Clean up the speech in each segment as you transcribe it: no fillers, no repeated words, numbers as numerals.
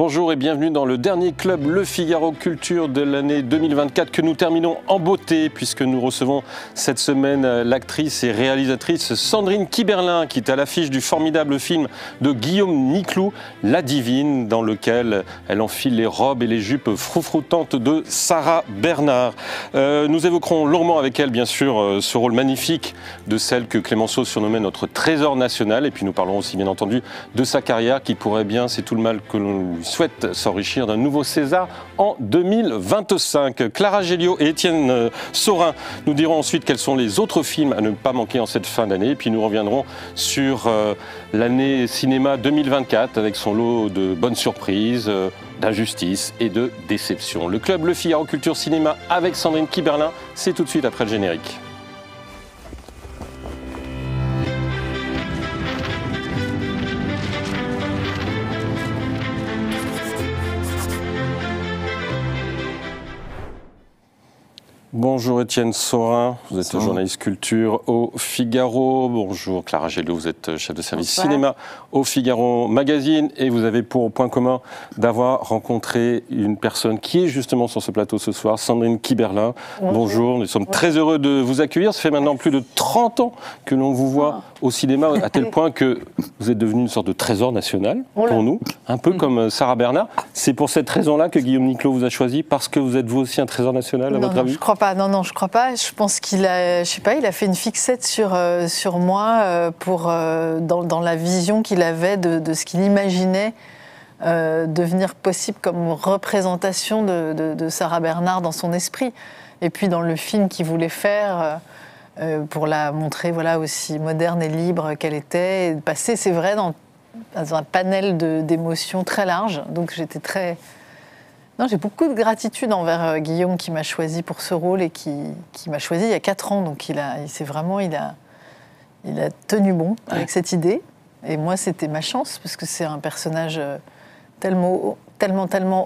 Bonjour et bienvenue dans le dernier club Le Figaro Culture de l'année 2024 que nous terminons en beauté puisque nous recevons cette semaine l'actrice et réalisatrice Sandrine Kiberlin qui est à l'affiche du formidable film de Guillaume Niclou, La Divine, dans lequel elle enfile les robes et les jupes froufroutantes de Sarah Bernard. Nous évoquerons longuement avec elle bien sûr ce rôle magnifique de celle que Clémenceau surnommait notre trésor national et puis nous parlerons aussi bien entendu de sa carrière qui pourrait bien, c'est tout le mal que l'on lui souhaite, s'enrichir d'un nouveau César en 2025. Clara Géliot et Étienne Saurin nous diront ensuite quels sont les autres films à ne pas manquer en cette fin d'année. Et puis nous reviendrons sur l'année cinéma 2024 avec son lot de bonnes surprises, d'injustice et de déception. Le club Le Figaro Culture Cinéma avec Sandrine Kiberlin, c'est tout de suite après le générique. Bonjour Étienne Saurin, vous êtes journaliste culture au Figaro. Bonjour Clara Géliot, vous êtes chef de service cinéma au Figaro Magazine et vous avez pour point commun d'avoir rencontré une personne qui est justement sur ce plateau ce soir, Sandrine Kiberlin. Bonjour, nous sommes très heureux de vous accueillir. Ça fait maintenant plus de 30 ans que l'on vous voit au cinéma, à tel point que vous êtes devenu une sorte de trésor national pour nous, un peu comme Sarah Bernard. C'est pour cette raison-là que Guillaume Niclou vous a choisi, parce que vous êtes vous aussi un trésor national, à votre avis ? Je crois pas. Non, je crois pas. Je pense qu'il a, je sais pas, il a fait une fixette sur moi dans la vision qu'il avait de ce qu'il imaginait devenir possible comme représentation de Sarah Bernard dans son esprit. Et puis dans le film qu'il voulait faire pour la montrer aussi moderne et libre qu'elle était, et de passer, c'est vrai, dans un panel d'émotions très large. Donc j'étais très... Non, j'ai beaucoup de gratitude envers Guillaume qui m'a choisi pour ce rôle et qui m'a choisi il y a 4 ans. Donc il a tenu bon avec cette idée. Et moi, c'était ma chance parce que c'est un personnage tellement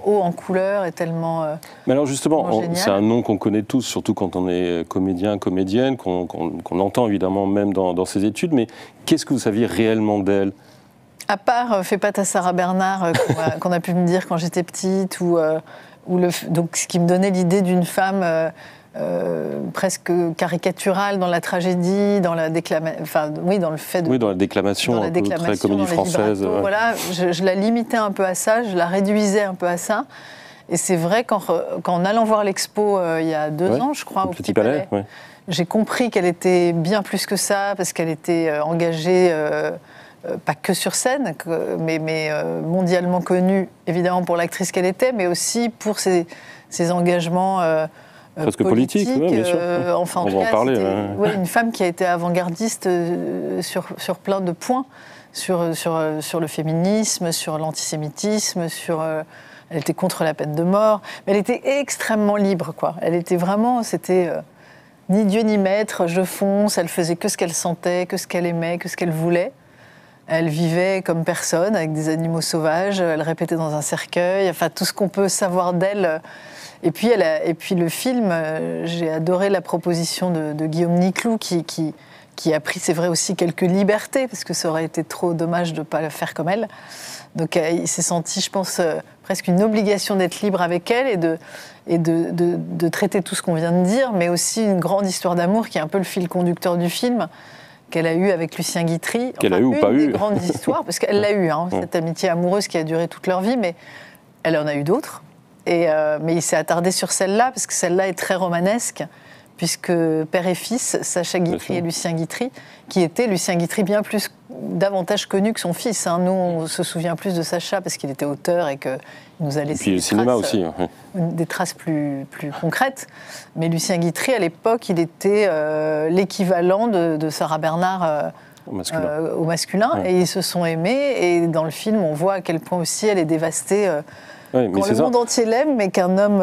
haut en couleur et tellement Mais alors justement, c'est un nom qu'on connaît tous, surtout quand on est comédien, comédienne, qu'on entend évidemment même dans ses études. Mais qu'est-ce que vous saviez réellement d'elle ? À part Fais pas ta Sarah Bernard qu'on a pu me dire quand j'étais petite, donc ce qui me donnait l'idée d'une femme presque caricaturale dans la tragédie, dans la déclamation, dans le fait de... Oui, dans la déclamation, un peu très comédie française. Ouais. Voilà, je la limitais un peu à ça, je la réduisais un peu à ça. Et c'est vrai qu'en allant voir l'expo il y a 2 ans, je crois, au Petit Palais, j'ai compris qu'elle était bien plus que ça, parce qu'elle était engagée... pas que sur scène, mais mondialement connue, évidemment pour l'actrice qu'elle était, mais aussi pour ses engagements presque politiques, bien sûr. Enfin, en on va en parler. Une femme qui a été avant-gardiste sur plein de points, sur le féminisme, sur l'antisémitisme, elle était contre la peine de mort, mais elle était extrêmement libre, quoi. Elle était vraiment, c'était ni Dieu ni maître, je fonce, elle faisait que ce qu'elle sentait, que ce qu'elle aimait, que ce qu'elle voulait. Elle vivait comme personne, avec des animaux sauvages, elle répétait dans un cercueil, enfin tout ce qu'on peut savoir d'elle. Et puis le film, j'ai adoré la proposition de Guillaume Niclou qui a pris, c'est vrai aussi, quelques libertés, parce que ça aurait été trop dommage de ne pas le faire comme elle. Donc il s'est senti, je pense, presque une obligation d'être libre avec elle et de traiter tout ce qu'on vient de dire, mais aussi une grande histoire d'amour qui est un peu le fil conducteur du film, qu'elle a eu avec Lucien Guitry. Qu'elle a eu ou pas eu. Une des grandes histoires, parce qu'elle l'a eu, cette amitié amoureuse qui a duré toute leur vie, mais elle en a eu d'autres. Mais il s'est attardé sur celle-là, parce que celle-là est très romanesque, puisque père et fils, Sacha Guitry et Lucien Guitry, qui était Lucien Guitry davantage connu que son fils. Nous, on se souvient plus de Sacha, parce qu'il était auteur et qu'il nous a laissé des traces plus concrètes. Mais Lucien Guitry, à l'époque, il était l'équivalent de Sarah Bernard au masculin. Et ils se sont aimés. Et dans le film, on voit à quel point aussi elle est dévastée quand le monde entier l'aime, mais qu'un homme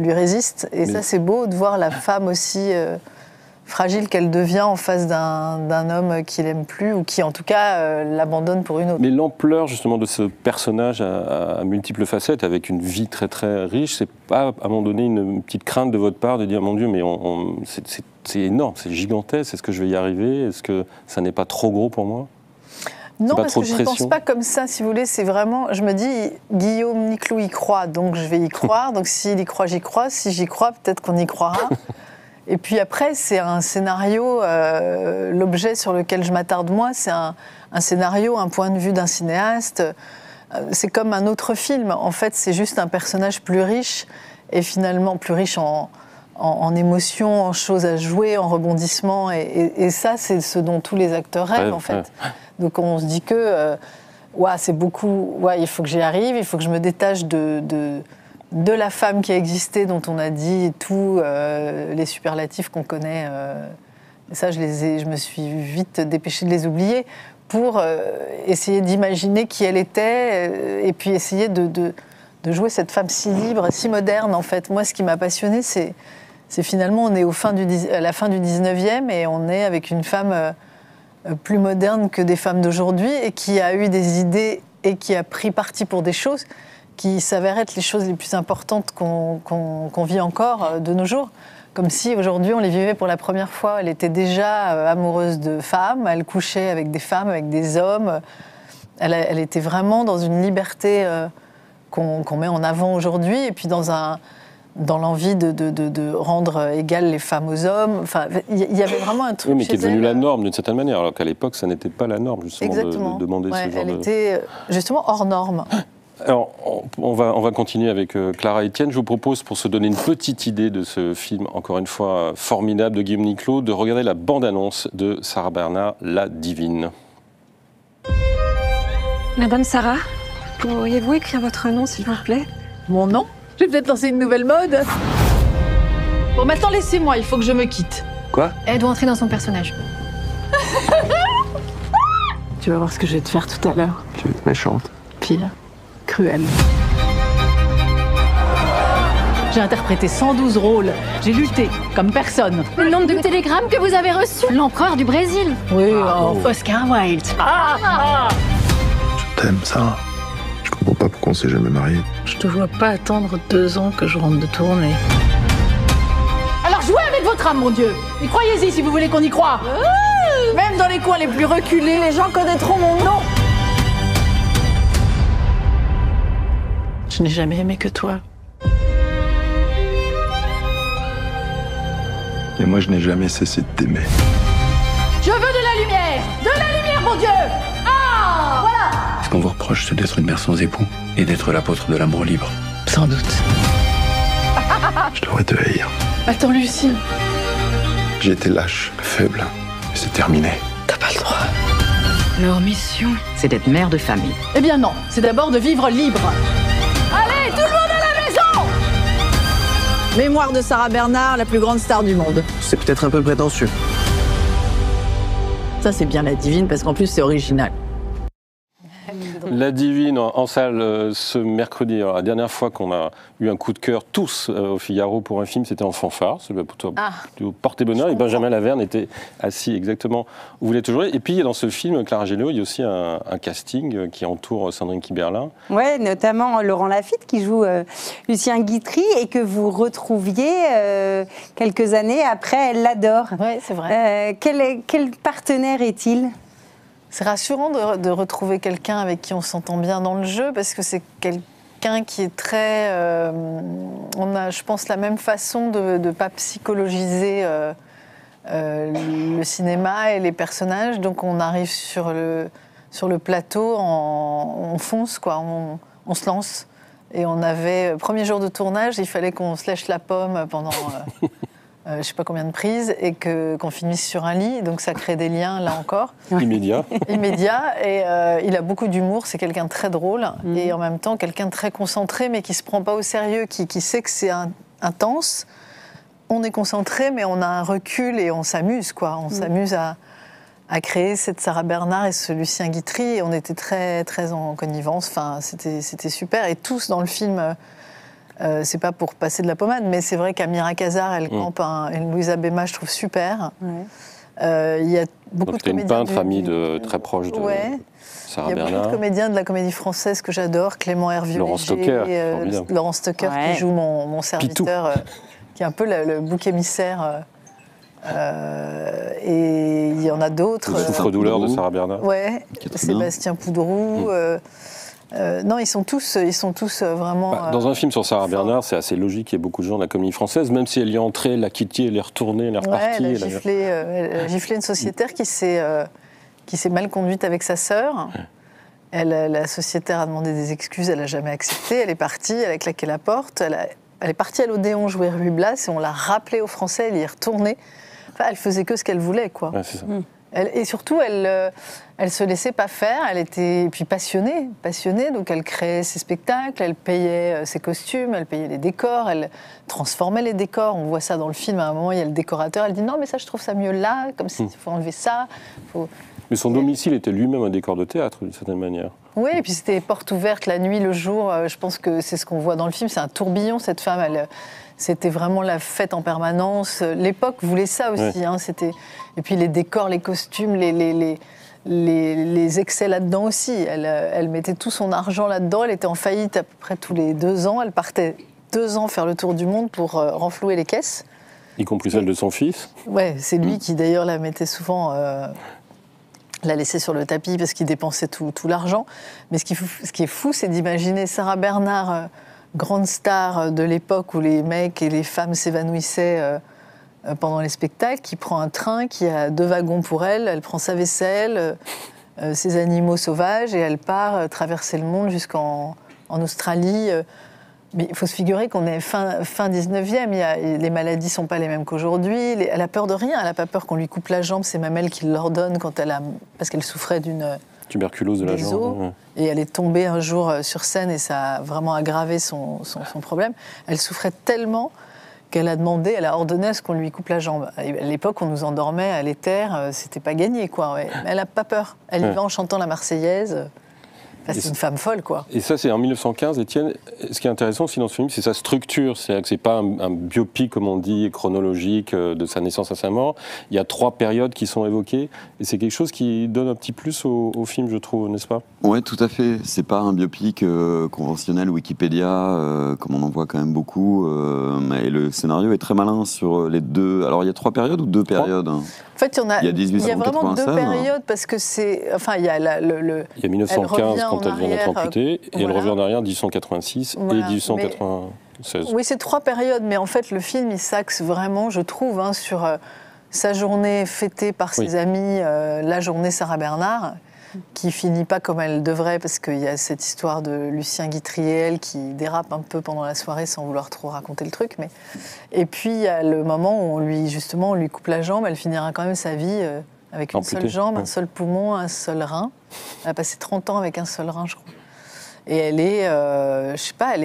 lui résiste. Et ça, c'est beau de voir la femme aussi fragile qu'elle devient en face d'un homme qui l'aime plus, ou qui, en tout cas, l'abandonne pour une autre. Mais l'ampleur, justement, de ce personnage à multiples facettes, avec une vie très, très riche, c'est pas, à un moment donné, une petite crainte de votre part de dire, mon Dieu, mais c'est énorme, c'est gigantesque, est-ce que je vais y arriver ? Est-ce que ça n'est pas trop gros pour moi ? Non, pas parce trop que de je ne pense pression. pas comme ça, si vous voulez. C'est vraiment, je me dis, Guillaume Niclou y croit, donc je vais y croire. Donc s'il y croit, j'y crois. Si j'y crois, peut-être qu'on y croira. Et puis après, c'est un scénario, l'objet sur lequel je m'attarde moi, c'est un scénario, un point de vue d'un cinéaste. C'est comme un autre film. En fait, c'est juste un personnage plus riche, et finalement plus riche en émotions, en choses à jouer, en rebondissements. Et ça, c'est ce dont tous les acteurs rêvent, en fait. Donc on se dit que c'est beaucoup, il faut que j'y arrive, il faut que je me détache de la femme qui a existé, dont on a dit tous les superlatifs qu'on connaît. Et ça, je me suis vite dépêchée de les oublier pour essayer d'imaginer qui elle était et puis essayer de jouer cette femme si libre, si moderne, en fait. Moi, ce qui m'a passionnée, c'est finalement, on est à la fin du 19e et on est avec une femme plus moderne que des femmes d'aujourd'hui et qui a eu des idées et qui a pris parti pour des choses qui s'avèrent être les choses les plus importantes qu'on vit encore de nos jours. Comme si aujourd'hui on les vivait pour la première fois. Elle était déjà amoureuse de femmes, elle couchait avec des femmes, avec des hommes. Elle était vraiment dans une liberté qu'on met en avant aujourd'hui et puis dans l'envie de rendre égales les femmes aux hommes. Enfin, il y avait vraiment un truc. Oui, mais qui est devenu elle, la norme d'une certaine manière, alors qu'à l'époque, ça n'était pas la norme, justement, de demander ce genre elle était justement hors norme. Alors, on va continuer avec Clara Etienne. Je vous propose, pour se donner une petite idée de ce film, encore une fois formidable, de Guillaume Niclot, de regarder la bande-annonce de Sarah Bernard, La Divine. Madame Sarah, pourriez-vous écrire votre nom, s'il vous plaît? Mon nom? Je vais peut-être lancer une nouvelle mode. Bon, maintenant, laissez-moi, il faut que je me quitte. Quoi? Elle doit entrer dans son personnage. Tu vas voir ce que je vais te faire tout à l'heure. Tu es méchante. Pire, cruel. J'ai interprété 112 rôles. J'ai lutté comme personne. Le nombre de télégrammes que vous avez reçus. L'empereur du Brésil. Oui, Oscar Wilde. Je t'aime, Sarah. Je comprends pas pourquoi on s'est jamais mariés. Je te vois pas attendre 2 ans que je rentre de tournée. Alors jouez avec votre âme, mon Dieu. Et croyez-y si vous voulez qu'on y croie. Même dans les coins les plus reculés, les gens connaîtront mon nom. Je n'ai jamais aimé que toi. Et moi, je n'ai jamais cessé de t'aimer. Je veux de la lumière. De la lumière, mon Dieu. Ah, voilà. Est-ce qu'on vous reproche, c'est d'être une mère sans époux et d'être l'apôtre de l'amour libre? Sans doute. Je devrais te haïr. Attends, Lucie. J'ai été lâche, faible. Mais c'est terminé. T'as pas le droit. Leur mission, c'est d'être mère de famille. Eh bien non, c'est d'abord de vivre libre. Allez, tout le monde à la maison! Mémoire de Sarah Bernard, la plus grande star du monde. C'est peut-être un peu prétentieux. Ça, c'est bien La Divine, parce qu'en plus, c'est original. La Divine en salle ce mercredi. Alors, la dernière fois qu'on a eu un coup de cœur tous au Figaro pour un film, c'était en Fanfare, celui plutôt Porte et Bonheur. Et Benjamin Laverne était assis exactement où vous l'êtes aujourd'hui. Et puis dans ce film, Clara Géliot, il y a aussi un casting qui entoure Sandrine Kiberlin. Oui, notamment Laurent Lafitte qui joue Lucien Guitry et que vous retrouviez quelques années après Elle l'adore. Oui, c'est vrai. Quel partenaire est-il ? C'est rassurant de retrouver quelqu'un avec qui on s'entend bien dans le jeu, parce que c'est quelqu'un qui est très... on a, je pense, la même façon de ne pas psychologiser le cinéma et les personnages. Donc on arrive sur le plateau, on fonce, quoi, on se lance. Et on avait, premier jour de tournage, il fallait qu'on se lèche la pomme pendant... je ne sais pas combien de prises, et qu'on finisse sur un lit. Donc ça crée des liens, là encore. Immédiat. Et il a beaucoup d'humour, c'est quelqu'un de très drôle, et en même temps quelqu'un de très concentré, mais qui ne se prend pas au sérieux, qui sait que c'est intense. On est concentré, mais on a un recul et on s'amuse, quoi. On s'amuse à créer cette Sarah Bernard et ce Lucien Guitry. Et on était très, très en connivence. Enfin, c'était super. Et tous dans le film... c'est pas pour passer de la pommade, mais c'est vrai qu'Amira Kazar, elle campe une Louisa Bema, je trouve super. Ouais. Il y a beaucoup de comédiens. C'était une peintre amie très proche de Sarah Bernard. Il y a beaucoup de comédiens de la comédie française que j'adore, Clément Hervieux, Laurent Stocker qui joue mon serviteur, qui est un peu le bouc émissaire Et il y en a d'autres. Le souffre-douleur de Sarah Bernard. Ouais, Sébastien Poudroux. Non, ils sont tous vraiment... dans un film sur Sarah Bernard, c'est assez logique qu'il y ait beaucoup de gens de la comédie française, même si elle y est entrée, elle l'a quitté, elle est retournée, elle est repartie. Elle a giflé une sociétaire qui s'est mal conduite avec sa sœur. Ouais. La sociétaire a demandé des excuses, elle n'a jamais accepté. Elle est partie, elle a claqué la porte. Elle est partie à l'Odéon jouer Ruy Blas et on l'a rappelée aux Français, elle y est retournée. Enfin, elle faisait que ce qu'elle voulait, quoi. Ouais, c'est ça. Et surtout, elle se laissait pas faire. Elle était puis passionnée, donc elle créait ses spectacles, elle payait ses costumes, elle payait les décors, elle transformait les décors. On voit ça dans le film. À un moment, il y a le décorateur. Elle dit non, mais ça, je trouve ça mieux là, comme s'il faut enlever ça. Mais son domicile était lui-même un décor de théâtre, d'une certaine manière. Oui, et puis c'était porte ouverte la nuit, le jour. Je pense que c'est ce qu'on voit dans le film. C'est un tourbillon, cette femme. C'était vraiment la fête en permanence. L'époque voulait ça aussi. Hein, et puis les décors, les costumes, les excès là-dedans aussi. Elle mettait tout son argent là-dedans. Elle était en faillite à peu près tous les 2 ans. Elle partait 2 ans faire le tour du monde pour renflouer les caisses. Y compris celle de son fils. Ouais, c'est lui qui d'ailleurs la mettait souvent... la laissait sur le tapis parce qu'il dépensait tout l'argent. Mais ce qui est fou, c'est d'imaginer Sarah Bernard, grande star de l'époque où les mecs et les femmes s'évanouissaient pendant les spectacles, qui prend un train, qui a 2 wagons pour elle prend sa vaisselle, ses animaux sauvages, et elle part traverser le monde jusqu'en Australie. Mais il faut se figurer qu'on est fin 19e, les maladies ne sont pas les mêmes qu'aujourd'hui. Elle a peur de rien, elle n'a pas peur qu'on lui coupe la jambe, c'est même elle qui l'ordonne parce qu'elle souffrait d'une tuberculose de la jambe. Ouais. Et elle est tombée un jour sur scène et ça a vraiment aggravé son problème. Elle souffrait tellement qu'elle a ordonné à ce qu'on lui coupe la jambe. À l'époque, on nous endormait à l'éther, c'était pas gagné, quoi. Ouais. Elle n'a pas peur, elle y va en chantant la Marseillaise. C'est une femme folle, quoi. Et ça, c'est en 1915, Étienne. Ce qui est intéressant aussi dans ce film, c'est sa structure. C'est-à-dire que c'est pas un biopic, comme on dit, chronologique de sa naissance à sa mort. Il y a 3 périodes qui sont évoquées. Et c'est quelque chose qui donne un petit plus au film, je trouve, n'est-ce pas ? Oui, tout à fait. C'est pas un biopic conventionnel Wikipédia, comme on en voit quand même beaucoup. Mais le scénario est très malin sur les 2... Alors, il y a 3 périodes ou 2 périodes hein. En fait, il y a vraiment 2 périodes parce que c'est... Enfin, il y a il y a 1915 quand elle vient d'être amputée et elle revient en arrière en 1886 et 1896. Oui, c'est 3 périodes, mais en fait, le film, il s'axe vraiment, je trouve, sur sa journée fêtée par ses amis, la journée Sarah Bernard, qui finit pas comme elle devrait parce qu'il y a cette histoire de Lucien Guitriel qui dérape un peu pendant la soirée sans vouloir trop raconter le truc. Et puis il y a le moment où on lui coupe la jambe, elle finira quand même sa vie avec une seule jambe, un seul poumon, un seul rein. Elle a passé 30 ans avec un seul rein, je crois. Et elle est, je sais pas,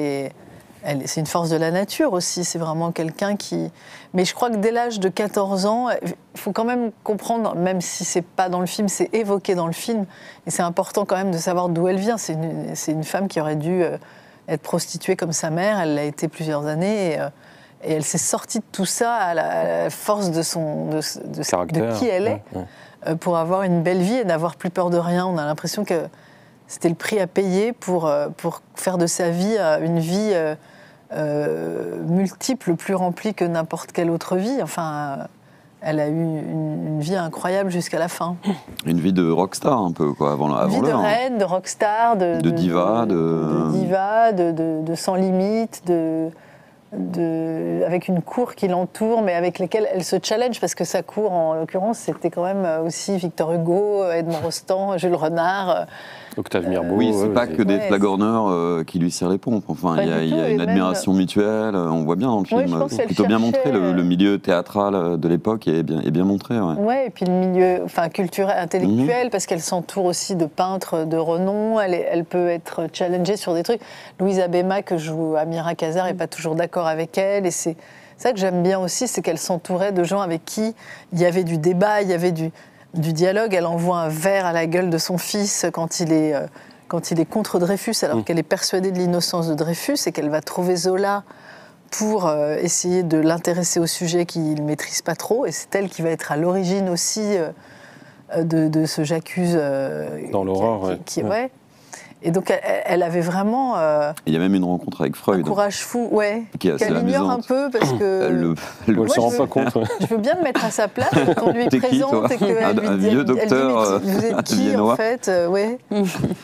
c'est une force de la nature aussi, c'est vraiment quelqu'un qui... Mais je crois que dès l'âge de 14 ans, il faut quand même comprendre, même si c'est pas dans le film, c'est évoqué dans le film, et c'est important quand même de savoir d'où elle vient. C'est une femme qui aurait dû être prostituée comme sa mère, elle l'a été plusieurs années, et elle s'est sortie de tout ça à la force de qui elle est, pour avoir une belle vie et n'avoir plus peur de rien. On a l'impression que c'était le prix à payer pour faire de sa vie une vie... multiple, plus remplie que n'importe quelle autre vie. Enfin, elle a eu une vie incroyable jusqu'à la fin. Une vie de rockstar un peu, quoi, avant l'heure. Une vie de reine, de rockstar, de diva, de sans limite, avec une cour qui l'entoure, mais avec lesquelles elle se challenge, parce que sa cour, en l'occurrence, c'était quand même aussi Victor Hugo, Edmond Rostand, Jules Renard. Octave Mirbeau. Oui, c'est pas que des flagorneurs qui lui serrent les pompes. Enfin, il y a une admiration mutuelle. On voit bien dans le film. C'est plutôt bien montré. Le milieu théâtral de l'époque est bien montré. Ouais, et puis le milieu culturel, intellectuel, parce qu'elle s'entoure aussi de peintres de renom. Elle peut être challengée sur des trucs. Louise Abema, que joue Amira Khazar, n'est pas toujours d'accord avec elle. Et c'est ça que j'aime bien aussi, c'est qu'elle s'entourait de gens avec qui il y avait du débat, il y avait du dialogue. Elle envoie un verre à la gueule de son fils quand il est contre Dreyfus, alors qu'elle est persuadée de l'innocence de Dreyfus, et qu'elle va trouver Zola pour essayer de l'intéresser au sujet qu'il ne maîtrise pas trop. Et c'est elle qui va être à l'origine aussi de ce J'accuse. Dans l'horreur, Et donc, elle avait vraiment Il y a même une rencontre avec Freud. un courage fou, ouais, Qui est assez qu'elle ignore un amusante. peu parce que... Elle ne Moi, se rend je pas veux- compte. Ouais. Je veux bien me mettre à sa place quand on lui T'es qui, présente toi et qu'elle Un lui dit, vieux elle dit, docteur, mais vous êtes qui viennois. en fait ouais.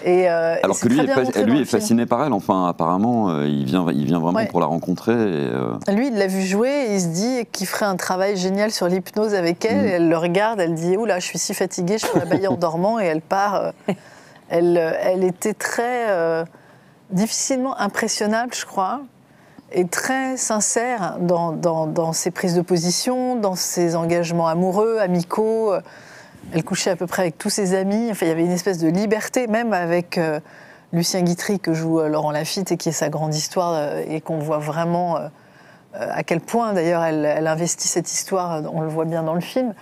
Et, Alors c'est que lui très est, bien montré dans le film. fasciné par elle. Enfin, apparemment, il vient vraiment Ouais. pour la rencontrer. Lui, il l'a vu jouer et il se dit qu'il ferait un travail génial sur l'hypnose avec elle. Et elle le regarde, elle dit « Oula, je suis si fatiguée, je pourrais bailler en dormant » et elle part. Elle était très difficilement impressionnable, je crois, et très sincère dans ses prises de position, dans ses engagements amoureux, amicaux. Elle couchait à peu près avec tous ses amis. Enfin, il y avait une espèce de liberté, même avec Lucien Guitry, que joue Laurent Lafitte, et qui est sa grande histoire, et qu'on voit vraiment à quel point, d'ailleurs, elle investit cette histoire, on le voit bien dans le film.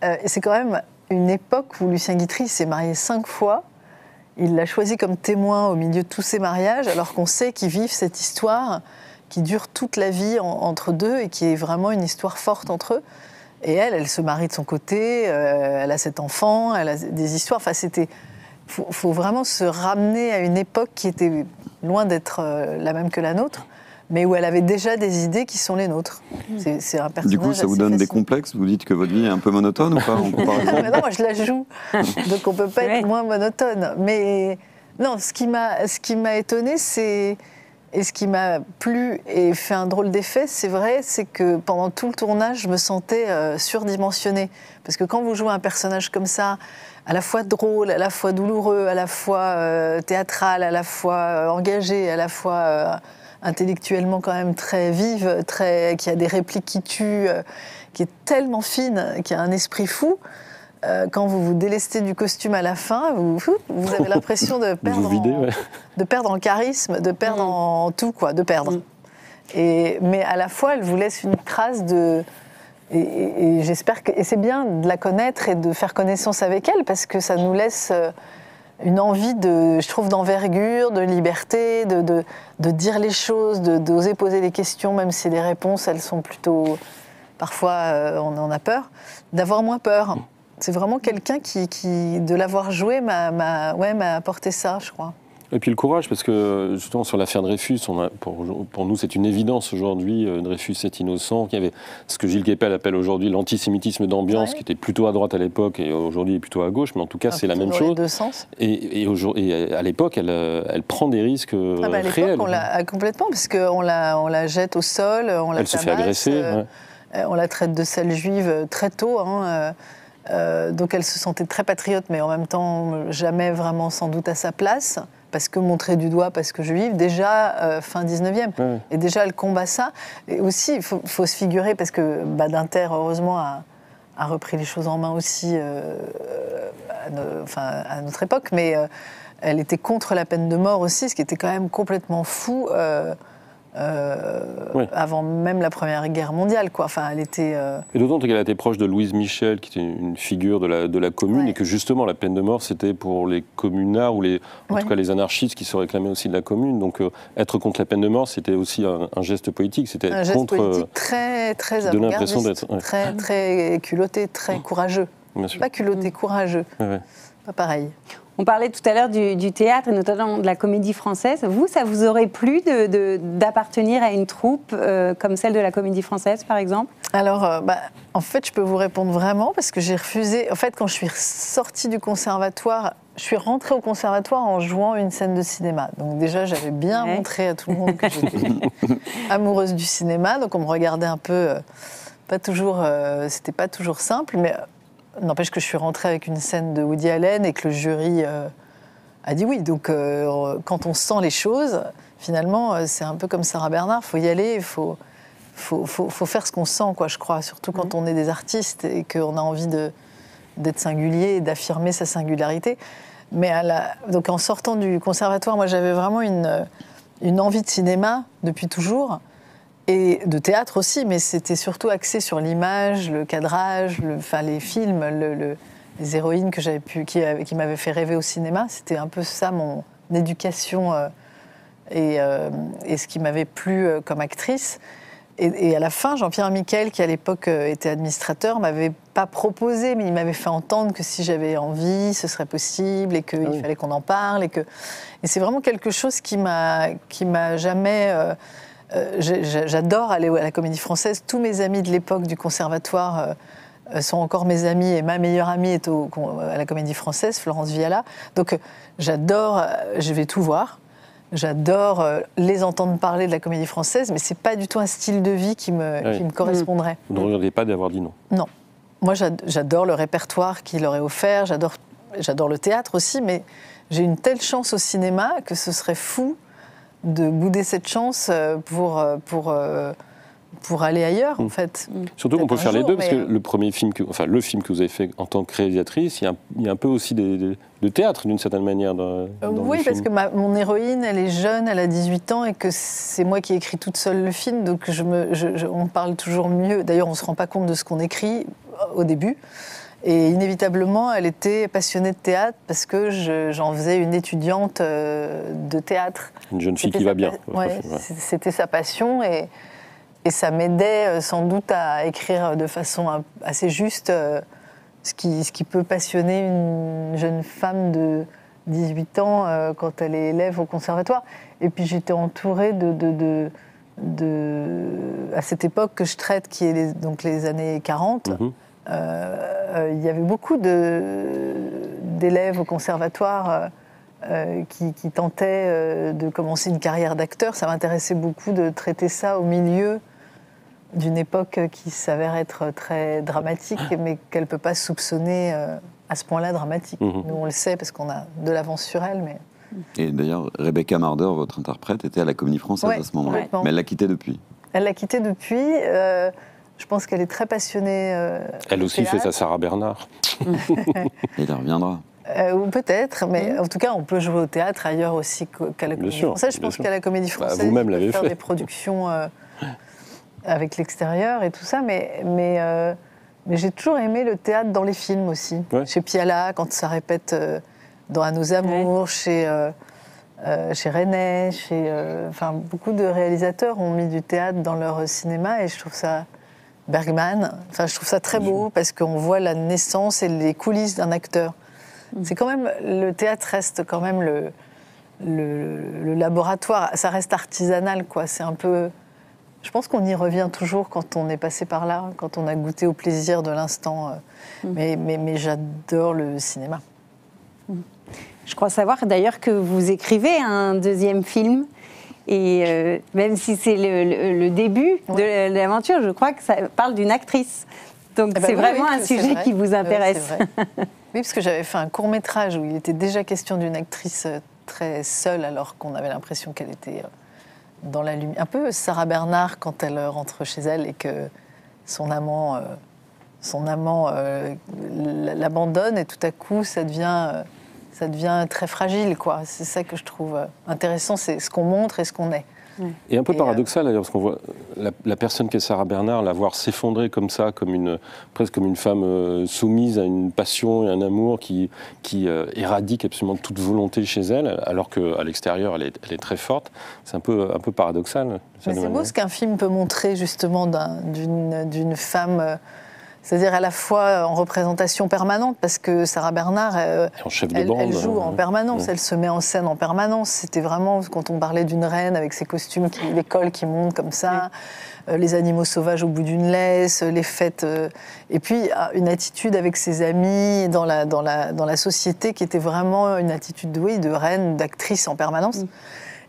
Et c'est quand même une époque où Lucien Guitry s'est marié 5 fois. Il l'a choisi comme témoin au milieu de tous ses mariages, alors qu'on sait qu'ils vivent cette histoire qui dure toute la vie entre deux et qui est vraiment une histoire forte entre eux. Et elle se marie de son côté, elle a 7 enfants, elle a des histoires. Enfin, faut vraiment se ramener à une époque qui était loin d'être la même que la nôtre, mais où elle avait déjà des idées qui sont les nôtres. C'est un personnage. Du coup, ça vous assez donne des fascinant. complexes? Vous dites que votre vie est un peu monotone ou pas en comparaison? Mais non, moi je la joue, donc on peut pas être moins monotone. Mais non, ce qui m'a étonnée, et ce qui m'a plu et fait un drôle d'effet, c'est vrai, c'est que pendant tout le tournage, je me sentais surdimensionnée. Parce que quand vous jouez un personnage comme ça, à la fois drôle, à la fois douloureux, à la fois théâtral, à la fois engagé, à la fois intellectuellement quand même très vive, qui a des répliques qui tuent, qui est tellement fine, qui a un esprit fou. Quand vous vous délestez du costume à la fin, vous avez l'impression de perdre, Vous videz, ouais. de perdre en charisme, de perdre en tout, quoi, de perdre. Mais à la fois, elle vous laisse une trace de... Et j'espère que... Et c'est bien de la connaître et de faire connaissance avec elle, parce que ça nous laisse une envie, je trouve, d'envergure, de liberté, de dire les choses, d'oser poser les questions, même si les réponses, elles sont plutôt... Parfois, on en a peur, d'avoir moins peur. C'est vraiment quelqu'un qui, de l'avoir joué, m'a apporté ça, je crois. Et puis le courage, parce que justement sur l'affaire Dreyfus, pour nous c'est une évidence aujourd'hui, Dreyfus est innocent. Il y avait ce que Gilles Kepel appelle aujourd'hui l'antisémitisme d'ambiance, Ouais. qui était plutôt à droite à l'époque et aujourd'hui est plutôt à gauche, mais en tout cas c'est la même Dans les chose. deux sens. Et à l'époque, elle prend des risques À l'époque, réels. on l'a complètement, parce qu'on la jette au sol, on la Elle se fait tabasse, agresser. Ouais. on la traite de sale juive très tôt. Donc elle se sentait très patriote, mais en même temps jamais vraiment sans doute à sa place, parce que montrée du doigt, parce que juive, déjà fin 19e. Ouais. Et déjà elle combat ça. Et aussi, il faut se figurer, parce que Badinter, heureusement, a repris les choses en main aussi à notre époque, mais elle était contre la peine de mort aussi, ce qui était quand même complètement fou. Oui. Avant même la Première Guerre mondiale, quoi. Enfin, elle était... Et d'autant qu'elle était proche de Louise Michel, qui était une figure de la commune, Ouais. et que justement la peine de mort, c'était pour les communards, ou en Ouais. tout cas les anarchistes qui se réclamaient aussi de la commune. Donc être contre la peine de mort, c'était aussi un geste politique. C'était un être geste contre... politique très, très qui donnait l'impression avant-gardiste, d'être- ouais. très culotté, très courageux. Bien sûr. Pas culotté, courageux. Ouais, ouais. Pas pareil. On parlait tout à l'heure du théâtre et notamment de la comédie française. Vous, ça vous aurait plu d'appartenir à une troupe comme celle de la comédie française, par exemple? Alors, en fait, je peux vous répondre vraiment, parce que j'ai refusé... En fait, quand je suis sortie du conservatoire, je suis rentrée au conservatoire en jouant une scène de cinéma. Donc déjà, j'avais bien montré à tout le monde que j'étais amoureuse du cinéma. Donc on me regardait un peu... pas toujours... c'était pas toujours simple, mais... N'empêche que je suis rentrée avec une scène de Woody Allen et que le jury a dit oui. Donc, quand on sent les choses, finalement, c'est un peu comme Sarah Bernard. Il faut y aller, il faut faire ce qu'on sent, quoi, je crois. Surtout quand on est des artistes et qu'on a envie d'être singulier et d'affirmer sa singularité. Mais donc, en sortant du conservatoire, moi, j'avais vraiment une envie de cinéma depuis toujours. Et de théâtre aussi, mais c'était surtout axé sur l'image, le cadrage, les films, les héroïnes qui m'avaient fait rêver au cinéma. C'était un peu ça mon éducation et ce qui m'avait plu comme actrice. Et à la fin, Jean-Pierre Miquel, qui à l'époque était administrateur, m'avait pas proposé, mais il m'avait fait entendre que si j'avais envie, ce serait possible et qu'il fallait qu'on en parle. Et c'est vraiment quelque chose qui m'a jamais... j'adore aller à la Comédie Française. Tous mes amis de l'époque du conservatoire sont encore mes amis, et ma meilleure amie est à la Comédie Française, Florence Viala. Donc j'adore, je vais tout voir. J'adore les entendre parler de la Comédie Française, mais c'est pas du tout un style de vie qui me correspondrait. Vous ne regrettez pas d'avoir dit non? Non. Moi, j'adore le répertoire qu'il leur est offert, j'adore le théâtre aussi, mais j'ai une telle chance au cinéma que ce serait fou de bouder cette chance pour aller ailleurs, en fait. Surtout qu'on peut faire les deux, parce que le film que vous avez fait en tant que réalisatrice, il y a un peu aussi de théâtre, d'une certaine manière, dans oui, parce que mon héroïne, elle est jeune, elle a 18 ans, et que c'est moi qui ai écrit toute seule le film, donc on parle toujours mieux. D'ailleurs, on ne se rend pas compte de ce qu'on écrit au début. Et inévitablement, elle était passionnée de théâtre, parce que j'en faisais une étudiante de théâtre. Une jeune fille qui va bien. Ouais, c'était sa passion, et ça m'aidait sans doute à écrire de façon assez juste ce qui peut passionner une jeune femme de 18 ans quand elle est élève au conservatoire. Et puis j'étais entourée à cette époque que je traite, qui est donc les années 40. Il y avait beaucoup d'élèves au conservatoire qui tentaient de commencer une carrière d'acteur. Ça m'intéressait beaucoup de traiter ça au milieu d'une époque qui s'avère être très dramatique, mais qu'elle ne peut pas soupçonner à ce point-là dramatique. Nous, on le sait parce qu'on a de l'avance sur elle. Mais... Et d'ailleurs, Rebecca Marder, votre interprète, était à la Comédie Française à ce moment-là. Mais elle l'a quittée depuis. Elle l'a quittée depuis. Je pense qu'elle est très passionnée. Elle aussi fait sa Sarah Bernard. Et elle reviendra. Ou peut-être, mais en tout cas, on peut jouer au théâtre ailleurs aussi qu'à la Comédie Française. Je pense qu'à la Comédie Française, vous-même l'avez faire fait. Des productions avec l'extérieur et tout ça, mais j'ai toujours aimé le théâtre dans les films aussi. Ouais. Chez Piala, quand ça répète dans À nos amours, chez René, beaucoup de réalisateurs ont mis du théâtre dans leur cinéma, et je trouve ça... Bergman, je trouve ça très beau, parce qu'on voit la naissance et les coulisses d'un acteur. C'est quand même... Le théâtre reste quand même le laboratoire, ça reste artisanal, quoi. C'est un peu... Je pense qu'on y revient toujours quand on est passé par là, quand on a goûté au plaisir de l'instant. Mais j'adore le cinéma. Je crois savoir d'ailleurs que vous écrivez un deuxième film. Et même si c'est le début de l'aventure, je crois que ça parle d'une actrice. Donc c'est vraiment un sujet qui vous intéresse. Oui, parce que j'avais fait un court-métrage où il était déjà question d'une actrice très seule, alors qu'on avait l'impression qu'elle était... dans la lumière. Un peu Sarah Bernard quand elle rentre chez elle et que son amant l'abandonne, et tout à coup ça devient très fragile, quoi. C'est ça que je trouve intéressant, c'est ce qu'on montre et ce qu'on est. Et un peu paradoxal d'ailleurs, parce qu'on voit la personne qu'est Sarah Bernard, la voir s'effondrer comme ça, presque comme une femme soumise à une passion et un amour qui éradique absolument toute volonté chez elle, alors qu'à l'extérieur elle est très forte. C'est un peu paradoxal. Mais c'est beau ce qu'un film peut montrer justement d'une femme... C'est-à-dire à la fois en représentation permanente, parce que Sarah Bernard, elle joue en permanence, elle se met en scène en permanence. C'était vraiment, quand on parlait d'une reine avec ses costumes, les cols qui montent comme ça, les animaux sauvages au bout d'une laisse, les fêtes... et puis une attitude avec ses amis, dans la société, qui était vraiment une attitude de reine, d'actrice en permanence.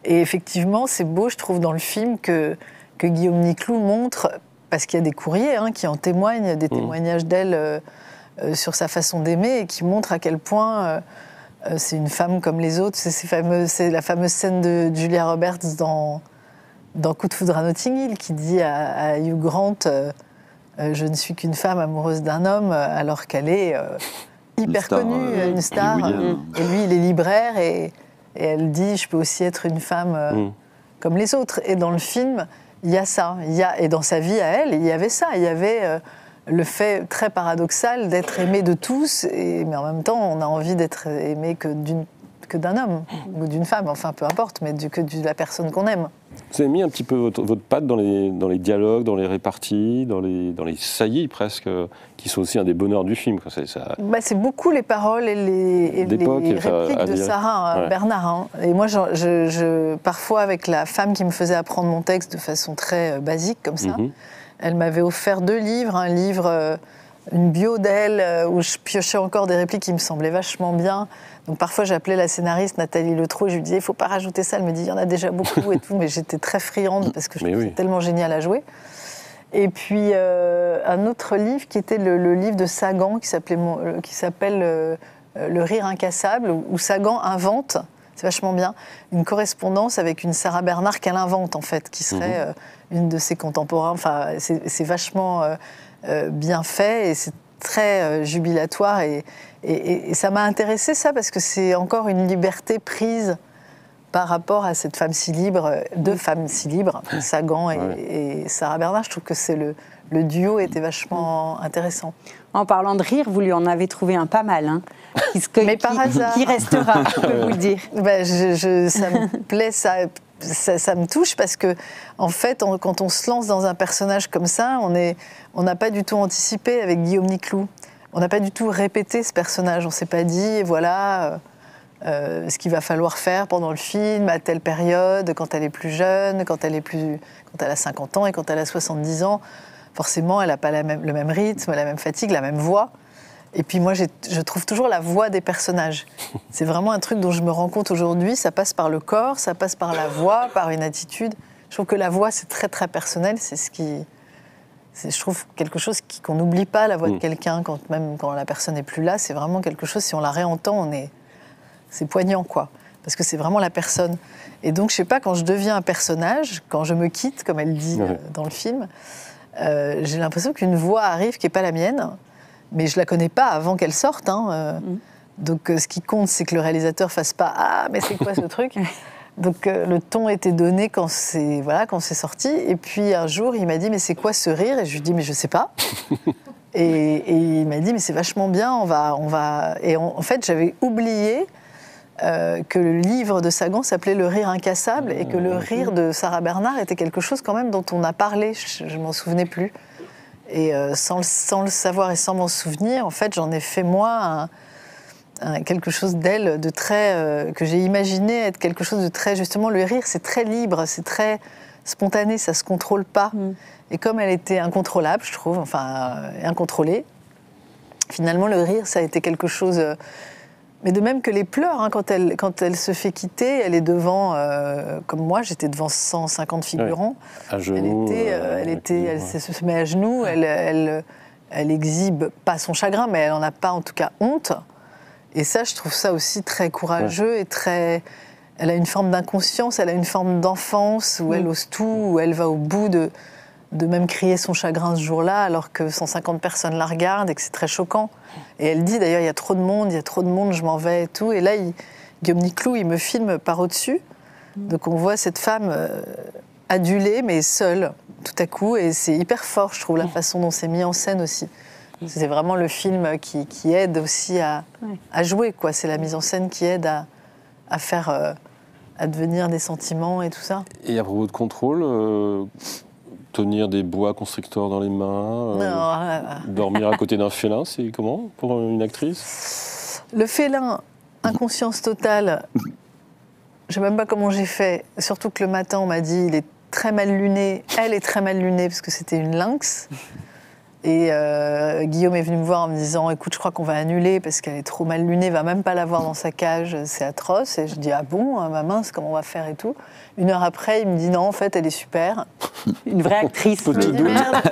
Et effectivement, c'est beau, je trouve, dans le film, que Guillaume Niclou montre... Parce qu'il y a des courriers qui en témoignent, des témoignages d'elle sur sa façon d'aimer, et qui montrent à quel point c'est une femme comme les autres. C'est la fameuse scène de Julia Roberts dans Coup de foudre à Notting Hill, qui dit à Hugh Grant je ne suis qu'une femme amoureuse d'un homme, alors qu'elle est hyper connue, une star. Et lui, il est libraire, et elle dit je peux aussi être une femme comme les autres. Et dans le film... Il y a ça, et dans sa vie à elle, il y avait ça. Il y avait le fait très paradoxal d'être aimé de tous, mais en même temps, on a envie d'être aimé que que d'un homme ou d'une femme, enfin peu importe, mais que de la personne qu'on aime. Vous avez mis un petit peu votre patte dans les dialogues, dans les réparties, dans les saillies presque, qui sont aussi un des bonheurs du film. C'est beaucoup les paroles et les répliques de Sarah Bernard. Hein. Et moi, parfois, avec la femme qui me faisait apprendre mon texte de façon très basique, comme ça, elle m'avait offert 2 livres. Un livre, une bio d'elle, où je piochais encore des répliques qui me semblaient vachement bien. Donc parfois, j'appelais la scénariste Nathalie Letraux, je lui disais, il ne faut pas rajouter ça. Elle me dit, il y en a déjà beaucoup et tout. Mais j'étais très friande parce que je trouvais tellement génial à jouer. Et puis, un autre livre qui était le livre de Sagan, qui s'appelle Le rire incassable, où Sagan invente, c'est vachement bien, une correspondance avec une Sarah Bernard qu'elle invente, en fait, qui serait une de ses contemporains. Enfin, c'est vachement bien fait et c'est très jubilatoire. Et ça m'a intéressée, ça, parce que c'est encore une liberté prise par rapport à cette femme si libre, 2 femmes si libres, Sagan et Sarah Bernard. Je trouve que le duo était vachement intéressant. En parlant de rire, vous lui en avez trouvé un pas mal, hein, mais par hasard. Qui restera, je peux vous le dire. Ça me plaît, ça me touche, parce que, en fait, quand on se lance dans un personnage comme ça, on n'a pas du tout anticipé avec Guillaume Niclou. On n'a pas du tout répété ce personnage. On ne s'est pas dit, voilà... ce qu'il va falloir faire pendant le film, à telle période, quand elle est plus jeune, quand elle a 50 ans et quand elle a 70 ans. Forcément, elle n'a pas le même rythme, la même fatigue, la même voix. Et puis moi, je trouve toujours la voix des personnages. C'est vraiment un truc dont je me rends compte aujourd'hui. Ça passe par le corps, ça passe par la voix, par une attitude. Je trouve que la voix, c'est très, très personnel. Je trouve quelque chose qu'on n'oublie pas, la voix de quelqu'un, même quand la personne n'est plus là. C'est vraiment quelque chose, si on la réentend, c'est poignant, quoi. Parce que c'est vraiment la personne. Et donc, je sais pas, quand je deviens un personnage, quand je me quitte, comme elle dit dans le film, j'ai l'impression qu'une voix arrive qui n'est pas la mienne, mais je la connais pas avant qu'elle sorte. Hein, donc, ce qui compte, c'est que le réalisateur fasse pas « Ah, mais c'est quoi ce truc ?» Donc, le ton était donné quand c'est sorti. Et puis, un jour, il m'a dit « Mais c'est quoi ce rire ?» Et je lui ai dit « Mais je sais pas. » Et il m'a dit « Mais c'est vachement bien, on va... » Et en fait, j'avais oublié que le livre de Sagan s'appelait Le rire incassable et que le rire de Sarah Bernard était quelque chose quand même dont on a parlé, je m'en souvenais plus. Et sans le savoir et sans m'en souvenir, en fait, j'en ai fait moi quelque chose d'elle, de très que j'ai imaginé être quelque chose de très... Justement, le rire, c'est très libre, c'est très spontané, ça se contrôle pas. Et comme elle était incontrôlable, je trouve, enfin incontrôlée, finalement, le rire, ça a été quelque chose... Mais de même que les pleurs, hein, quand elle se fait quitter, elle est devant, comme moi, j'étais devant 150 figurants. À genoux. Elle se met à genoux, elle exhibe pas son chagrin, mais elle n'en a pas en tout cas honte. Et ça, je trouve ça aussi très courageux et très... Elle a une forme d'inconscience, elle a une forme d'enfance où elle ose tout, où elle va au bout de même crier son chagrin ce jour-là, alors que 150 personnes la regardent et que c'est très choquant. Et elle dit d'ailleurs, il y a trop de monde, je m'en vais et tout. Et là, Guillaume Niclou, il me filme par au-dessus. Donc on voit cette femme adulée, mais seule, tout à coup. Et c'est hyper fort, je trouve, la façon dont c'est mis en scène aussi. C'est vraiment le film qui aide aussi à jouer, quoi. C'est la mise en scène qui aide à faire advenir des sentiments et tout ça. Et à propos de contrôle... tenir des bois constricteurs dans les mains, dormir à côté d'un félin, c'est comment pour une actrice ? Le félin, inconscience totale, je ne sais même pas comment j'ai fait, surtout que le matin on m'a dit il est très mal luné, elle est très mal lunée parce que c'était une lynx. Et Guillaume est venu me voir en me disant « Écoute, je crois qu'on va annuler parce qu'elle est trop mal lunée, va même pas la voir dans sa cage, c'est atroce. » Et je dis « Ah bon, ma mince, comment on va faire et tout ?» 1 heure après, il me dit « Non, en fait, elle est super. » Une vraie actrice.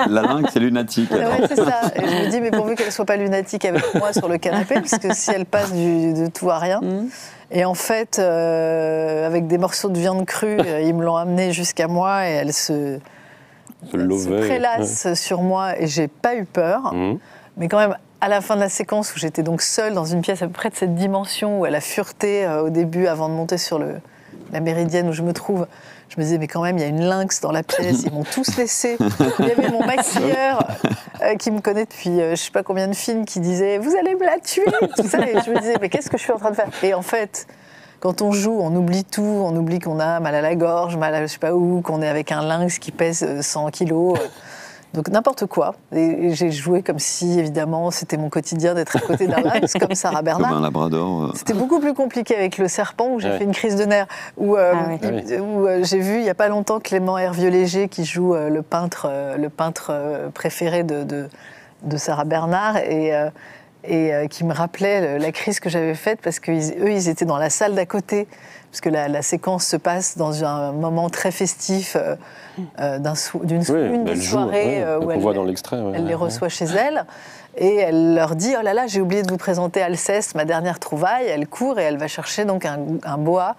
La langue, c'est lunatique. Ouais, c'est ça. Et je me dis « Mais pourvu qu'elle soit pas lunatique avec moi sur le canapé, parce que si elle passe de tout à rien... Et en fait, avec des morceaux de viande crue, ils me l'ont amenée jusqu'à moi et elle se prélasse sur moi et j'ai pas eu peur. Mais quand même, à la fin de la séquence où j'étais donc seule dans une pièce à peu près de cette dimension, où elle a fureté au début avant de monter sur la méridienne où je me trouve, je me disais, mais quand même, il y a une lynx dans la pièce, ils m'ont tous laissé. Il y avait mon maquilleur qui me connaît depuis je sais pas combien de films qui disait, vous allez me la tuer, tout ça. Et je me disais, mais qu'est-ce que je suis en train de faire ? Et en fait, quand on joue, on oublie tout, on oublie qu'on a mal à la gorge, mal à je sais pas où, qu'on est avec un lynx qui pèse 100 kilos. Donc n'importe quoi. Et j'ai joué comme si, évidemment, c'était mon quotidien d'être à côté d'un lynx, comme Sarah Bernard. Comme un labrador. C'était beaucoup plus compliqué avec le serpent, où j'ai fait une crise de nerfs. Où j'ai vu, il n'y a pas longtemps, Clément Hervieux-Léger, qui joue le peintre préféré de Sarah Bernard, et qui me rappelait la crise que j'avais faite, parce qu'eux, ils étaient dans la salle d'à côté, parce que la séquence se passe dans un moment très festif d'une soirée où on voit dans l'extrait. Elle les reçoit chez elle, et elle leur dit « Oh là là, j'ai oublié de vous présenter Alceste, ma dernière trouvaille ». Elle court et elle va chercher donc un boa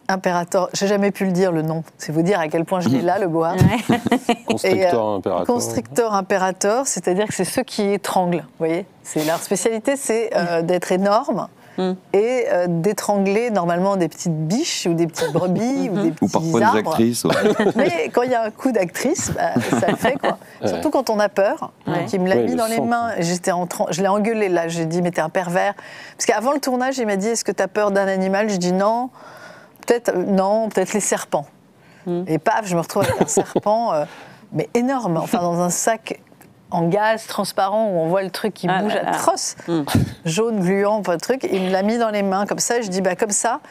Imperator. J'ai jamais pu le dire, le nom. C'est vous dire à quel point je l'ai là, le boa. Constrictor Imperator. Constrictor Imperator, c'est-à-dire que c'est ceux qui étranglent. Vous voyez, leur spécialité, c'est d'être énorme et d'étrangler normalement des petites biches ou des petites brebis ou des petits ou parfois arbres. des actrices. Ouais. Mais quand il y a un coup d'actrice, ça le fait, quoi. Surtout quand on a peur. Donc il me l'a mis dans les mains. Je l'ai engueulé là. J'ai dit, mais t'es un pervers. Parce qu'avant le tournage, il m'a dit, est-ce que t'as peur d'un animal? Je dis non. Peut-être les serpents. Et paf, je me retrouve avec un serpent, mais énorme, enfin dans un sac en gaz transparent où on voit le truc qui bouge atroce, jaune, gluant, pas de truc. Il me l'a mis dans les mains comme ça. Je dis, comme ça.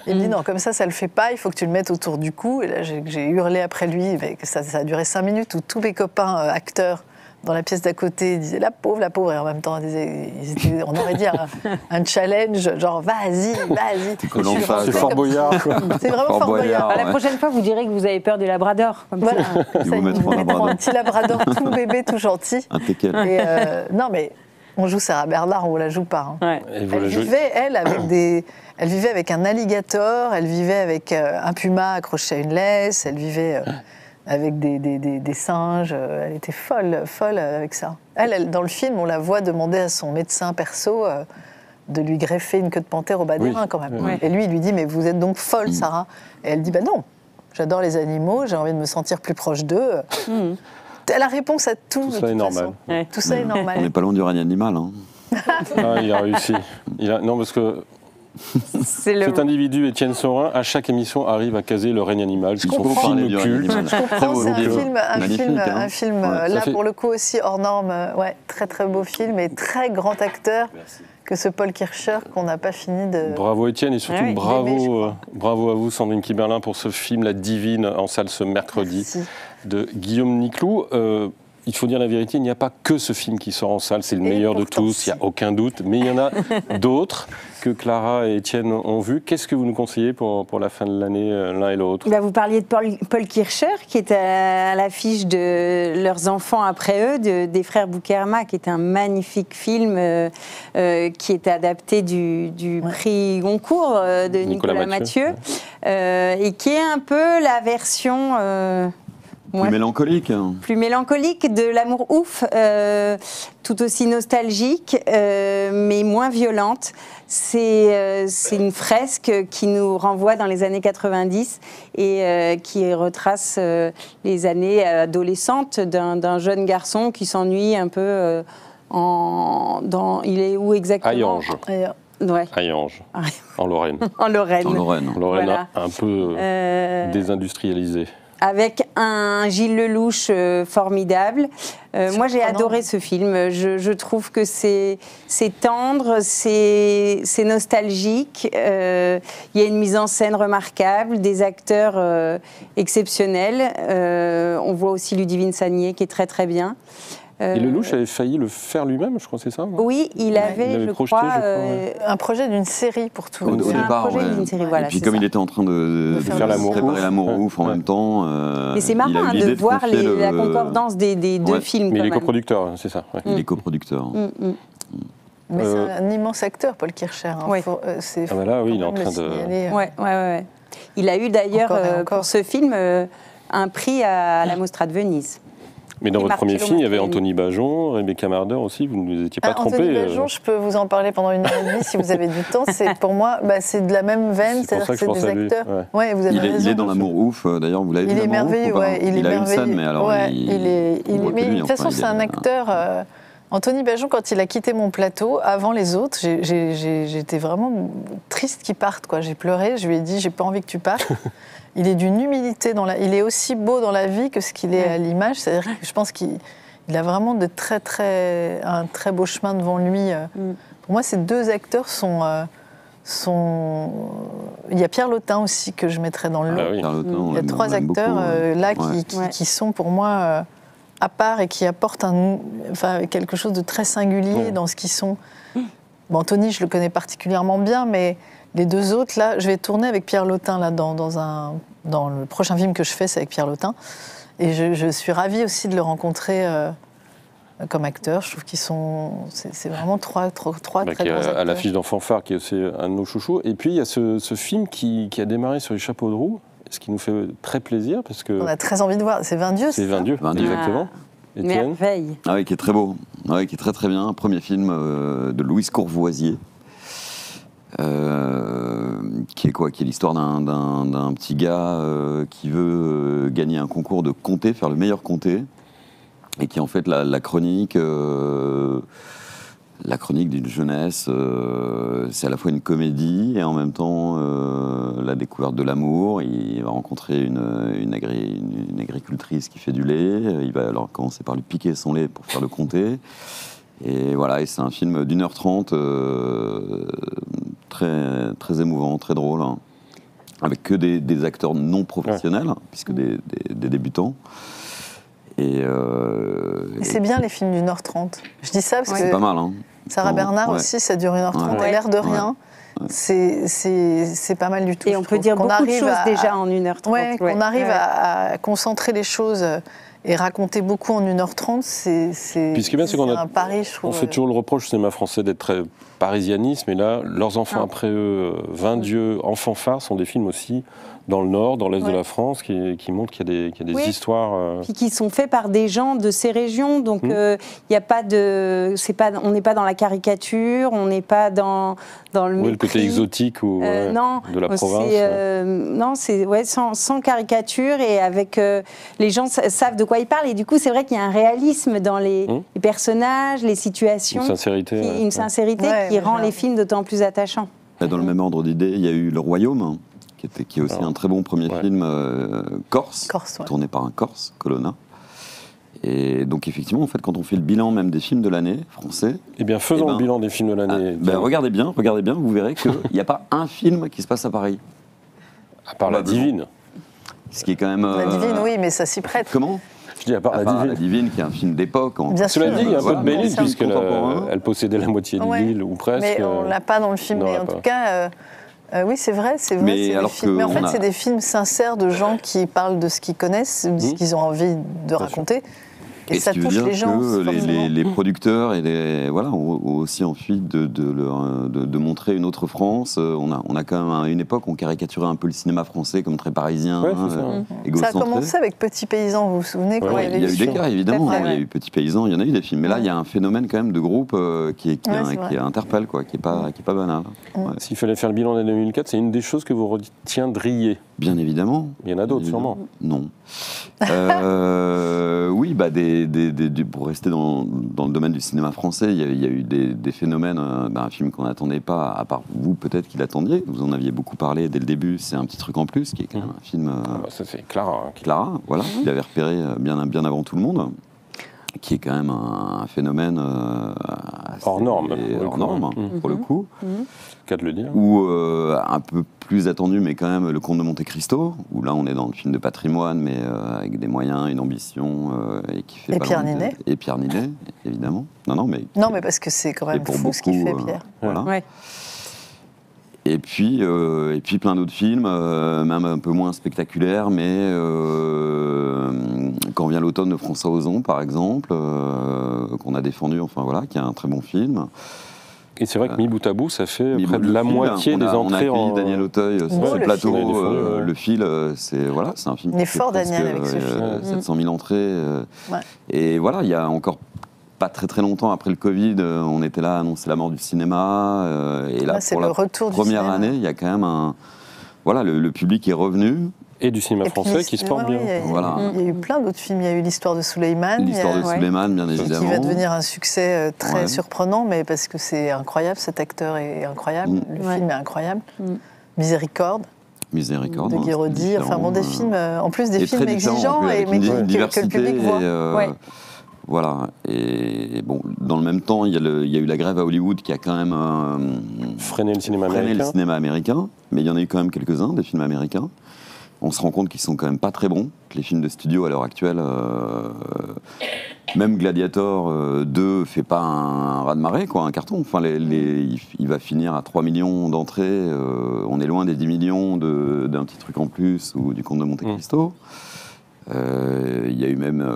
Il me dit, non, comme ça le fait pas. Il faut que tu le mettes autour du cou. Et là, j'ai hurlé après lui. Mais ça a duré 5 minutes où tous mes copains acteurs dans la pièce d'à côté, ils disaient la pauvre, et en même temps, on aurait dit un challenge, genre vas-y. C'est Fort Boyard. C'est vraiment Fort Boyard. La prochaine fois, vous direz que vous avez peur du labrador. Comme voilà, ça. comme ça, ils mettront un petit labrador tout bébé, tout gentil. Un teckel. Non, mais on joue Sarah Bernard, on la joue pas. Hein. Ouais. Elle vivait avec un alligator, elle vivait avec un puma accroché à une laisse, elle vivait avec des singes. Elle était folle avec ça. Elle, dans le film, on la voit demander à son médecin perso de lui greffer une queue de panthère au bas des reins, quand même. Oui. Et lui, il lui dit, mais vous êtes donc folle, Sarah. Et elle dit, non, j'adore les animaux, j'ai envie de me sentir plus proche d'eux. Elle a réponse à tout. Tout ça est normal. Ouais. Tout ça est normal. On n'est pas loin du règne animal. Hein. Il a réussi. Non, parce que cet individu, Étienne Saurin, à chaque émission arrive à caser le règne animal, qui sont film culte. Je comprends, c'est un film là pour le coup aussi hors norme. Très très beau film et très grand acteur. Merci. Que ce Paul Kircher qu'on n'a pas fini de... Bravo Étienne et surtout bravo à vous Sandrine Kiberlin pour ce film La Divine en salle ce mercredi. Merci. De Guillaume Niclou. Il faut dire la vérité, il n'y a pas que ce film qui sort en salle, c'est le meilleur de tous, il n'y a aucun doute, mais il y en a d'autres que Clara et Étienne ont vus. Qu'est-ce que vous nous conseillez pour la fin de l'année, l'un et l'autre ? Vous parliez de Paul Kircher, qui est à l'affiche de Leurs enfants après eux, des frères Boukerma, qui est un magnifique film qui est adapté du prix Goncourt de Nicolas Mathieu, et qui est un peu la version... Plus mélancolique. Plus mélancolique, de l'amour ouf, tout aussi nostalgique, mais moins violente. C'est une fresque qui nous renvoie dans les années 90 et qui retrace les années adolescentes d'un jeune garçon qui s'ennuie un peu il est où exactement ? Hayange, en Lorraine. En Lorraine. Voilà. Un peu désindustrialisée. Avec un Gilles Lelouch formidable. Moi, j'ai adoré ce film. Je trouve que c'est tendre, c'est nostalgique. Il y a une mise en scène remarquable, des acteurs exceptionnels. On voit aussi Ludivine Sagnier qui est très très bien. Et Lelouch avait failli le faire lui-même, je crois, c'est ça ? Oui, il avait, je crois, un projet d'une série pour tout. Au départ, d'une série, voilà. Et puis comme il était en train de faire préparer l'amour ouf en même temps. Mais c'est marrant de voir la concordance des deux films. Mais il est coproducteur, c'est ça. Il est coproducteur. Mais c'est un immense acteur, Paul Kircher. Oui. Là, oui, il est en train de... Ouais. Il a eu d'ailleurs, pour ce film, un prix à la Mostra de Venise. Mais dans votre premier film, il y avait Anthony Bajon, Rebecca Marder aussi, vous ne vous étiez pas trompé. Anthony Bajon, je peux vous en parler pendant 1h30 si vous avez du temps. Pour moi, c'est de la même veine, c'est-à-dire que c'est des acteurs. Ouais, vous avez raison. Il est dans l'amour ouf, d'ailleurs, vous l'avez vu. Il est merveilleux, il a une scène, mais alors mais de toute façon, c'est un acteur Anthony Bajon, quand il a quitté mon plateau, avant les autres, j'étais vraiment triste qu'il parte, quoi. J'ai pleuré, je lui ai dit, j'ai pas envie que tu partes. Il est d'une humilité, il est aussi beau dans la vie que ce qu'il est à l'image. C'est-à-dire que je pense qu'il a vraiment un très beau chemin devant lui. Pour moi, ces deux acteurs sont... Il y a Pierre Lotin aussi que je mettrais dans le lot. Ah oui. Il y a trois acteurs qui sont pour moi à part et qui apportent quelque chose de très singulier dans ce qu'ils sont. Bon, Anthony, je le connais particulièrement bien, mais les deux autres, là, je vais tourner avec Pierre Lotin là, dans le prochain film que je fais, c'est avec Pierre Lotin. Et je suis ravie aussi de le rencontrer comme acteur. Je trouve qu'ils sont... C'est vraiment trois très bons acteurs. À l'affiche d'Enfant Phare, qui est aussi un de nos chouchous. Et puis, il y a ce film qui a démarré sur les chapeaux de roue, ce qui nous fait très plaisir, parce que... On a très envie de voir. C'est 20 dieux, c'est 20 dieux, exactement. Étienne. Merveille. Ah oui, qui est très beau. Ah oui, qui est très très bien. Un premier film de Louise Courvoisier. Qui est l'histoire d'un petit gars qui veut gagner un concours de comté, faire le meilleur comté, et qui est en fait la chronique d'une jeunesse. C'est à la fois une comédie et en même temps la découverte de l'amour. Il va rencontrer une agricultrice qui fait du lait. Il va alors commencer par lui piquer son lait pour faire le comté. Et voilà, et c'est un film d'1h30 très, très émouvant, très drôle, hein, avec que des acteurs non professionnels, puisque des débutants. Et c'est bien les films d'1h30. Je dis ça parce que c'est pas mal. Hein. Sarah Bernard aussi, ça dure 1h30. Et l'air de rien, c'est pas mal du tout. Et on peut dire beaucoup de choses déjà en 1h30. Ouais, qu'on arrive à concentrer les choses et raconter beaucoup en 1h30, c'est un pari, je trouve. On fait toujours le reproche au cinéma français d'être très parisianisme, et là, Leurs enfants après eux, 20 dieux, Enfants Phare sont des films aussi dans le Nord, dans l'Est de la France, qui montrent qu'il y a des histoires... Puis qui sont faits par des gens de ces régions, donc il n'y a pas de... on n'est pas dans la caricature, on n'est pas dans le mépris. Le côté exotique ou, de la province. Non, c'est sans caricature, et avec... les gens savent de quoi ils parlent, et du coup, c'est vrai qu'il y a un réalisme dans les personnages, les situations. Une sincérité. Qui rend les films d'autant plus attachants. Dans le même ordre d'idée, il y a eu Le Royaume, qui est aussi un très bon premier film corse, tourné par un Corse, Colonna. Et donc effectivement, en fait, quand on fait le bilan même des films de l'année français... Eh bien, faisons le bilan des films de l'année. Regardez bien, vous verrez qu'il n'y a pas un film qui se passe à Paris. À part La Divine. Ce qui est quand même... La Divine, oui, mais ça s'y prête. Comment ? Je dis à part La Divine, qui est un film d'époque. Cela dit, il y a un peu de Belle-Île, puisqu'elle possédait la moitié de l'île, ou presque. Mais on ne l'a pas dans le film. Mais en tout cas, oui, c'est vrai. Mais en fait, c'est des films sincères de gens qui parlent de ce qu'ils connaissent, de ce qu'ils ont envie de raconter. Et ça touche les gens. Les producteurs ont aussi envie de montrer une autre France. On a quand même, à une époque, on caricaturait un peu le cinéma français comme très parisien, égocentré. Ça a commencé avec Petit Paysan, vous vous souvenez quand il y a eu des cas, évidemment. Il y a eu Petit Paysan, il y en a eu des films. Mais là, il y a un phénomène quand même de groupe qui interpelle, qui est pas banal. S'il fallait faire le bilan de 2004, c'est une des choses que vous retiendriez. Bien évidemment. Il y en a d'autres, sûrement. Non. Oui, pour rester dans le domaine du cinéma français, il y a eu des phénomènes. Un film qu'on n'attendait pas, à part vous peut-être qui l'attendiez. Vous en aviez beaucoup parlé dès le début. C'est Un petit truc en plus, qui est quand même un film. Ça c'est Clara. Clara, voilà. Il avait repéré bien avant tout le monde. Qui est quand même un phénomène hors norme, pour le coup. Cas de le dire. Ou un peu plus attendu, mais quand même, Le Comte de Monte Cristo, où là on est dans le film de patrimoine, mais avec des moyens, une ambition, et qui fait. Et Pierre Ninet. Et Pierre Ninet, évidemment. Non, mais parce que c'est quand même fou ce qu'il fait, Pierre. Voilà. Ouais. Et puis plein d'autres films, même un peu moins spectaculaires, mais Quand vient l'automne de François Ozon, par exemple, qu'on a défendu, qui est un très bon film. Et c'est vrai que mis bout à bout, ça fait près de la moitié des entrées on a accueilli Daniel Auteuil sur ce plateau. Le fil, c'est un film qui fait fort, Daniel, avec ce film. 700 000 entrées. Et voilà, il y a encore pas très longtemps après le Covid, on était là à annoncer la mort du cinéma. Et là, pour la première année, il y a quand même le public est revenu. Et du cinéma français qui se porte bien. Voilà. Il y a eu plein d'autres films. Il y a eu l'histoire de Souleymane. L'histoire de Souleymane, bien évidemment. Qui va devenir un succès très surprenant, mais parce que c'est incroyable, cet acteur est incroyable, le film est incroyable. Miséricorde. Miséricorde. De Guiraudy, enfin bon, des films, en plus des films exigeants, mais que le public voit. Voilà, et bon, dans le même temps, il y a eu la grève à Hollywood qui a quand même freiné le cinéma américain, mais il y en a eu quand même quelques-uns, des films américains. On se rend compte qu'ils sont quand même pas très bons, que les films de studio à l'heure actuelle, même Gladiator 2 fait pas un raz-de-marée, quoi, un carton. Enfin, il va finir à 3 millions d'entrées, on est loin des 10 millions d'un petit truc en plus ou du Comte de Monte Cristo. Il y a eu même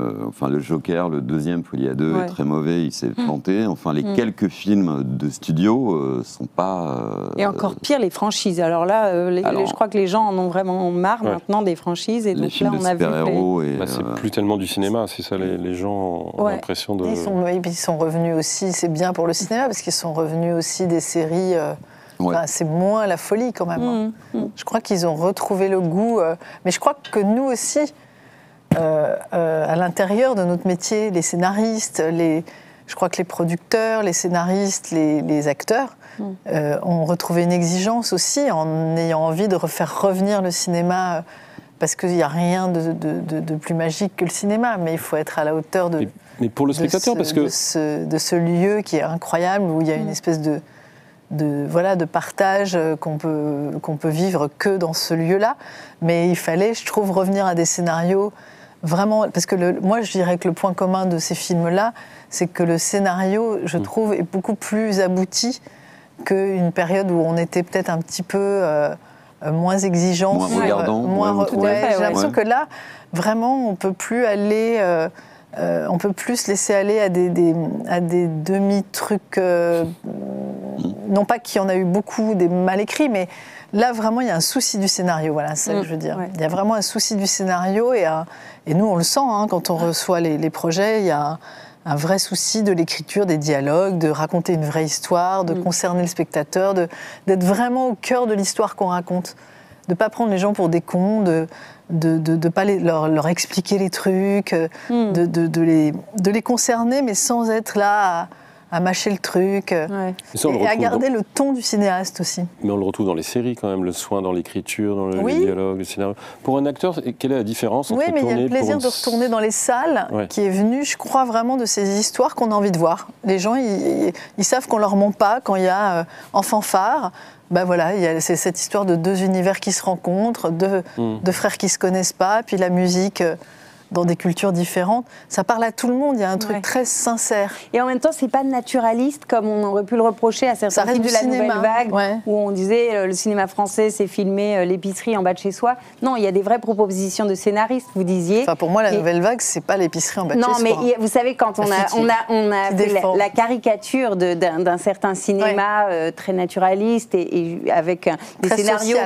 le Joker, le deuxième Folie à deux est très mauvais, il s'est planté. Enfin, les quelques films de studio sont pas. Et encore pire, les franchises. Alors là, je crois que les gens en ont vraiment marre maintenant des franchises. Et les donc films là, de on a vu. super-héros c'est plus tellement du cinéma, c'est ça, les gens ont l'impression de. Ils sont revenus aussi, c'est bien pour le cinéma, parce qu'ils sont revenus aussi des séries. C'est moins la folie quand même. Je crois qu'ils ont retrouvé le goût. Mais je crois que nous aussi. À l'intérieur de notre métier, les scénaristes, je crois que les producteurs, les scénaristes, les acteurs ont retrouvé une exigence aussi en ayant envie de faire revenir le cinéma, parce qu'il n'y a rien de plus magique que le cinéma, mais il faut être à la hauteur mais pour le spectateur, parce que de ce lieu qui est incroyable, où il y a une espèce de partage qu'on peut vivre que dans ce lieu-là. Mais il fallait, je trouve, revenir à des scénarios vraiment, parce que moi je dirais que le point commun de ces films-là, c'est que le scénario, je trouve, est beaucoup plus abouti qu'une période où on était peut-être un petit peu moins exigeant, moins regardant. J'ai l'impression que là, vraiment, on peut plus aller, on peut plus se laisser aller à des demi-trucs. Non pas qu'il y en a eu beaucoup des mal écrits, mais là, vraiment, il y a un souci du scénario, voilà, c'est ça que je veux dire. Il y a vraiment un souci du scénario, et nous, on le sent, quand on reçoit les projets, il y a un vrai souci de l'écriture, des dialogues, de raconter une vraie histoire, de concerner le spectateur, d'être vraiment au cœur de l'histoire qu'on raconte, de ne pas prendre les gens pour des cons, de ne pas leur expliquer les trucs, de les concerner, mais sans être là à mâcher le truc, et à garder le ton du cinéaste aussi. Mais on le retrouve dans les séries quand même, le soin dans l'écriture, dans le dialogue, le scénario. Pour un acteur, quelle est la différence entre mais il y a le plaisir de retourner dans les salles qui est venu, je crois, vraiment de ces histoires qu'on a envie de voir. Les gens, ils savent qu'on leur ment pas quand il y a en fanfare. C'est cette histoire de deux univers qui se rencontrent, de frères qui se connaissent pas, puis la musique dans des cultures différentes, ça parle à tout le monde, il y a un truc très sincère. Et en même temps, c'est pas naturaliste comme on aurait pu le reprocher à certains films de la Nouvelle Vague, où on disait le cinéma français, c'est filmer l'épicerie en bas de chez soi. Non, il y a des vraies propositions de scénaristes, vous disiez. Enfin, pour moi, la Nouvelle Vague, c'est pas l'épicerie en bas de chez soi. Non, mais vous savez, quand on a fait la caricature d'un certain cinéma très naturaliste et avec des scénarios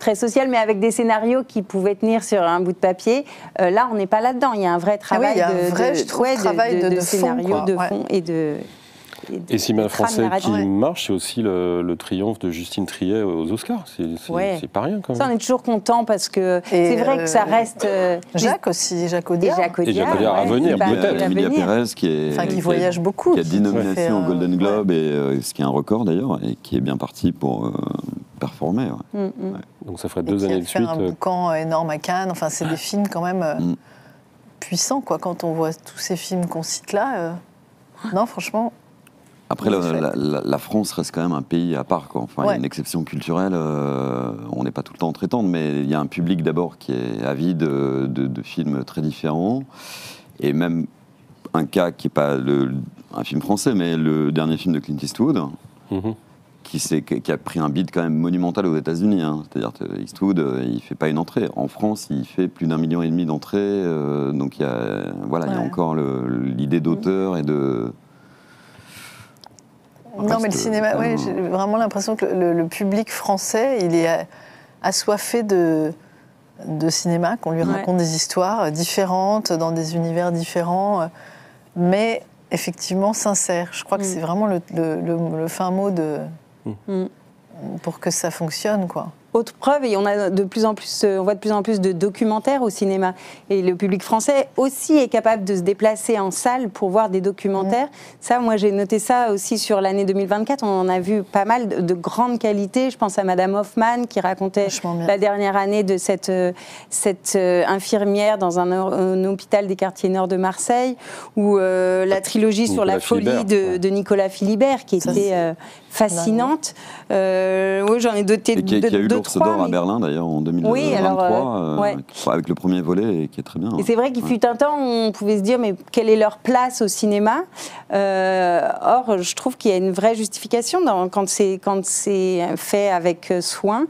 très social, mais avec des scénarios qui pouvaient tenir sur un bout de papier, là, on n'est pas là-dedans. Il y a un vrai travail de scénario, de fond et de... Et cinéma français qui marche, c'est aussi le triomphe de Justine Triet aux Oscars. C'est pas rien, quand même. Ça, on est toujours content parce que c'est vrai que ça reste... Jacques aussi, Jacques Audiard. Et Jacques Audiard à venir, peut-être. Emilia Pérez, qui voyage beaucoup. Qui a 10 nominations au Golden Globe, et ce qui est un record d'ailleurs, et qui est bien parti pour performer. Donc ça ferait 2 années de suite. Il a fait un boucan énorme à Cannes. Enfin, c'est des films quand même puissants, quoi. Quand on voit tous ces films qu'on cite là, non, franchement... Après, la France reste quand même un pays à part, quoi. Enfin, il y a une exception culturelle. On n'est pas tout le temps très tendre, mais il y a un public d'abord qui est avide de films très différents. Et même un cas qui n'est pas un film français, mais le dernier film de Clint Eastwood, qui a pris un beat quand même monumental aux États-Unis. C'est-à-dire que Eastwood, il ne fait pas une entrée. En France, il fait plus d'1,5 million d'entrées. Donc il y a encore l'idée d'auteur et de... Non, mais le cinéma, j'ai vraiment l'impression que le public français, il est assoiffé de cinéma, qu'on lui raconte des histoires différentes, dans des univers différents, mais effectivement sincères. Je crois que c'est vraiment le fin mot pour que ça fonctionne, quoi. Autre preuve, et on voit de plus en plus de documentaires au cinéma. Et le public français aussi est capable de se déplacer en salle pour voir des documentaires. Ça, moi, j'ai noté ça aussi sur l'année 2024. On en a vu pas mal de grande qualité. Je pense à Madame Hoffman qui racontait la dernière année de cette infirmière dans un hôpital des quartiers nord de Marseille, ou la trilogie sur la folie de Nicolas Philibert qui était fascinante. Oui, j'en ai doté qui a eu l'Ours d'or à Berlin d'ailleurs en 2023, oui, alors, avec le premier volet et qui est très bien. Et c'est vrai qu'il fut un temps où on pouvait se dire mais quelle est leur place au cinéma. Or, je trouve qu'il y a une vraie justification quand c'est fait avec soin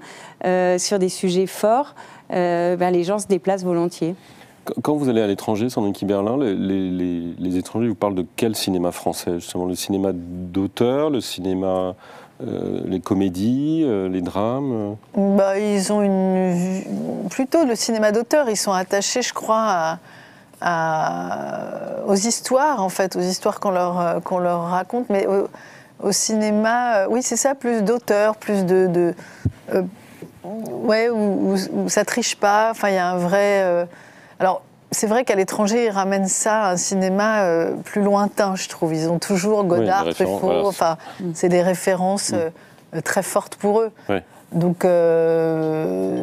sur des sujets forts. Les gens se déplacent volontiers. Quand vous allez à l'étranger, Sandrine Kiberlin, les étrangers vous parlent de quel cinéma français? Justement, le cinéma d'auteur, le cinéma, les comédies, les drames? Ils ont plutôt le cinéma d'auteur. Ils sont attachés, je crois, aux histoires, en fait, aux histoires qu'on leur raconte. Mais au cinéma, oui, c'est ça, plus d'auteur, plus où ça triche pas. Enfin, il y a un vrai... Alors, c'est vrai qu'à l'étranger, ils ramènent ça à un cinéma plus lointain, je trouve. Ils ont toujours Godard, Truffaut, voilà. Enfin, c'est des références très fortes pour eux. Oui. Donc,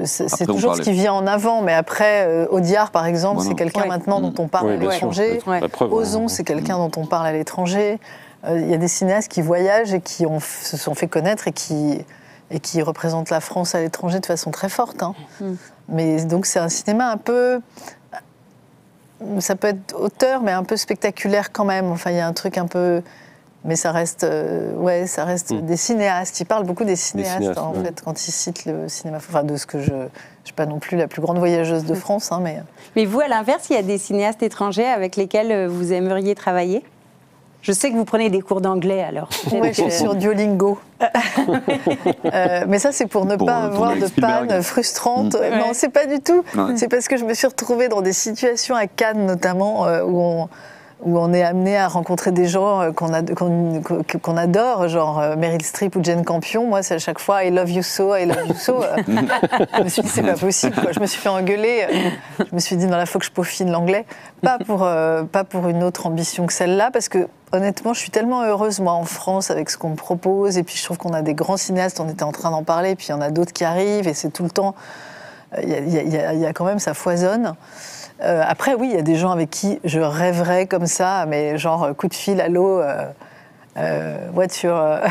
c'est toujours ce qui vient en avant. Mais après, Audiard, par exemple, c'est quelqu'un maintenant dont on parle à l'étranger. Ozon, c'est quelqu'un dont on parle à l'étranger. Il y a des cinéastes qui voyagent et qui se sont fait connaître et qui représentent la France à l'étranger de façon très forte. Hein. Mais donc, c'est un cinéma un peu... Ça peut être auteur, mais un peu spectaculaire quand même. Enfin, il y a un truc un peu... Mais ça reste, des cinéastes. Ils parlent beaucoup des cinéastes en fait, quand ils citent le cinéma. Enfin, de ce que je ne suis pas non plus la plus grande voyageuse de France. Hein, mais vous, à l'inverse, il y a des cinéastes étrangers avec lesquels vous aimeriez travailler? Je sais que vous prenez des cours d'anglais, alors. Oui, je suis sur Duolingo. Mais ça, c'est pour ne pas avoir de panne frustrante. Non, c'est pas du tout. Ouais. C'est parce que je me suis retrouvée dans des situations à Cannes, notamment, où on est amené à rencontrer des gens qu'on adore, genre Meryl Streep ou Jane Campion. Moi, c'est à chaque fois « I love you so, I love you so ». Je me suis dit « c'est pas possible ». Je me suis fait engueuler. Je me suis dit « non, là, il faut que je peaufine l'anglais ». Pas pour une autre ambition que celle-là, parce que honnêtement, je suis tellement heureuse, moi, en France, avec ce qu'on me propose. Et puis, je trouve qu'on a des grands cinéastes, on était en train d'en parler, puis il y en a d'autres qui arrivent, et c'est tout le temps... Il y a quand même, ça foisonne. Après, oui, il y a des gens avec qui je rêverais comme ça, mais genre coup de fil, allô, voiture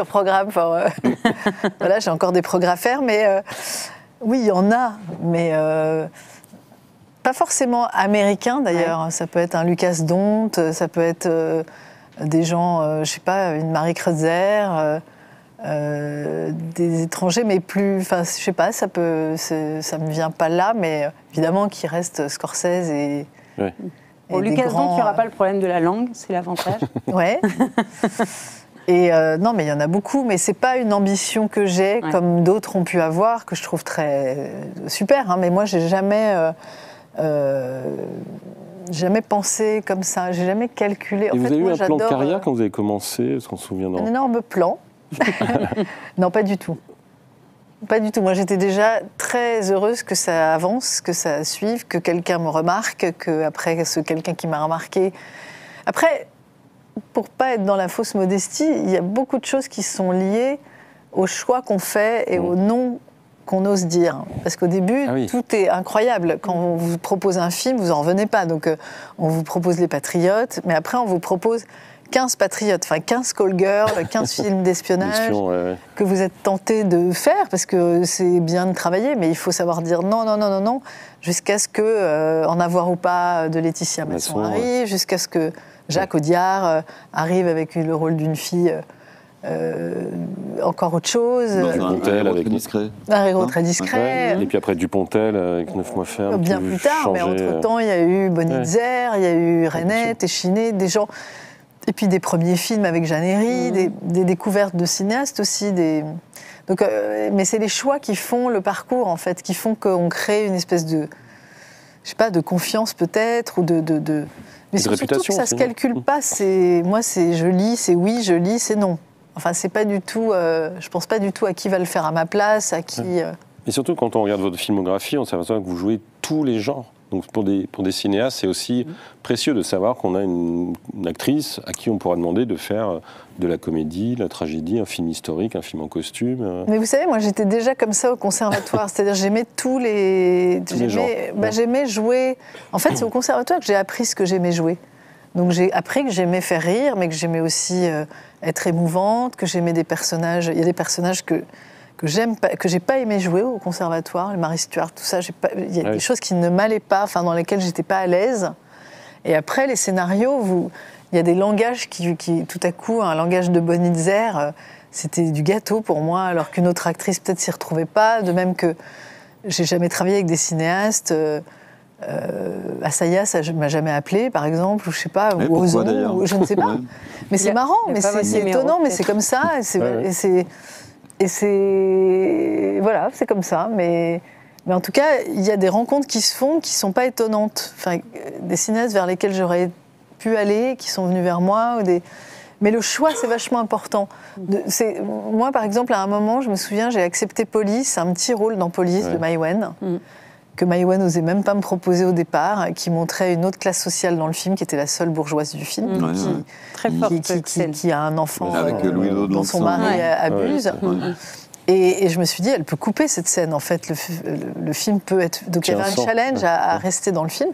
programme. Voilà, j'ai encore des progrès à faire, mais oui, il y en a, mais pas forcément américains d'ailleurs. Ouais. Ça peut être un Lucas Dont, ça peut être des gens, je sais pas, une Marie Kreutzer. Des étrangers, mais plus, enfin, je sais pas, ça me vient pas là, mais évidemment qu'il reste Scorsese et. Ouais. Et Lucas Dont, il n'y aura pas le problème de la langue, c'est l'avantage. Ouais. Et non, mais il y en a beaucoup, mais c'est pas une ambition que j'ai, comme d'autres ont pu avoir, que je trouve très super. Hein, mais moi, j'ai jamais pensé comme ça, j'ai jamais calculé. Et vous avez eu un plan de carrière quand vous avez commencé, est-ce qu'on se souvient? Un énorme plan. Non, pas du tout. Pas du tout. Moi, j'étais déjà très heureuse que ça avance, que ça suive, que quelqu'un me remarque, qu'après, ce quelqu'un qui m'a remarqué... Après, pour pas être dans la fausse modestie, il y a beaucoup de choses qui sont liées au choix qu'on fait et au non qu'on ose dire. Parce qu'au début, tout est incroyable. Quand on vous propose un film, vous n'en revenez pas. Donc, on vous propose Les Patriotes, mais après, on vous propose 15 patriotes, enfin 15 call girls, 15 films d'espionnage que vous êtes tenté de faire, parce que c'est bien de travailler, mais il faut savoir dire non, jusqu'à ce que En avoir ou pas de Laetitia Masson arrive, jusqu'à ce que Jacques Audiard arrive avec le rôle d'une fille encore autre chose. Un héros très discret. Un héros très discret. Et puis après Dupontel avec 9 mois ferme. Bien plus tard, mais entre-temps, il y a eu Bonitzer, il y a eu René, Téchiné, des gens... Et puis des premiers films avec Jeanne Herry, des découvertes de cinéastes aussi. Donc, mais c'est les choix qui font le parcours, en fait, qui font qu'on crée une espèce de, je sais pas, de confiance peut-être, ou de... Mais surtout que ça ne se calcule pas. Moi, c'est je lis, c'est oui, je lis, c'est non. Enfin, c'est pas du tout... je pense pas du tout à qui va le faire à ma place, à qui... Et surtout, quand on regarde votre filmographie, on s'aperçoit que vous jouez tous les genres. Donc pour des cinéastes, c'est aussi précieux de savoir qu'on a une actrice à qui on pourra demander de faire de la comédie, de la tragédie, un film historique, un film en costume. Mais vous savez, moi j'étais déjà comme ça au conservatoire, c'est-à-dire j'aimais tous les genres. J'aimais jouer. En fait, c'est au conservatoire que j'ai appris ce que j'aimais jouer. Donc j'ai appris que j'aimais faire rire, mais que j'aimais aussi être émouvante, que j'aimais des personnages. Il y a des personnages que j'ai pas aimé jouer au conservatoire, le Marie Stuart, tout ça. Il y a des choses qui ne m'allaient pas, enfin dans lesquelles j'étais pas à l'aise. Et après les scénarios, il y a des langages qui tout à coup, un langage de Bonitzer, c'était du gâteau pour moi, alors qu'une autre actrice peut-être s'y retrouvait pas. De même que j'ai jamais travaillé avec des cinéastes. Assayas, ça m'a jamais appelé, par exemple, ou je sais pas, ou Ozon, ou je ne sais pas. Mais c'est marrant, mais c'est étonnant, mais c'est comme ça. Et c'est voilà, c'est comme ça. Mais en tout cas, il y a des rencontres qui se font qui sont pas étonnantes. Enfin, des cinéastes vers lesquels j'aurais pu aller, qui sont venus vers moi, mais le choix, c'est vachement important. Moi, par exemple, à un moment, je me souviens, j'ai accepté Police, un petit rôle dans Police de Mai Wen, que Mai Wen n'osait même pas me proposer au départ, qui montrait une autre classe sociale dans le film, qui était la seule bourgeoise du film, qui a un enfant dont son mari abuse. Et je me suis dit, elle peut couper cette scène, en fait. Le film peut être... Donc il y avait un challenge à rester dans le film.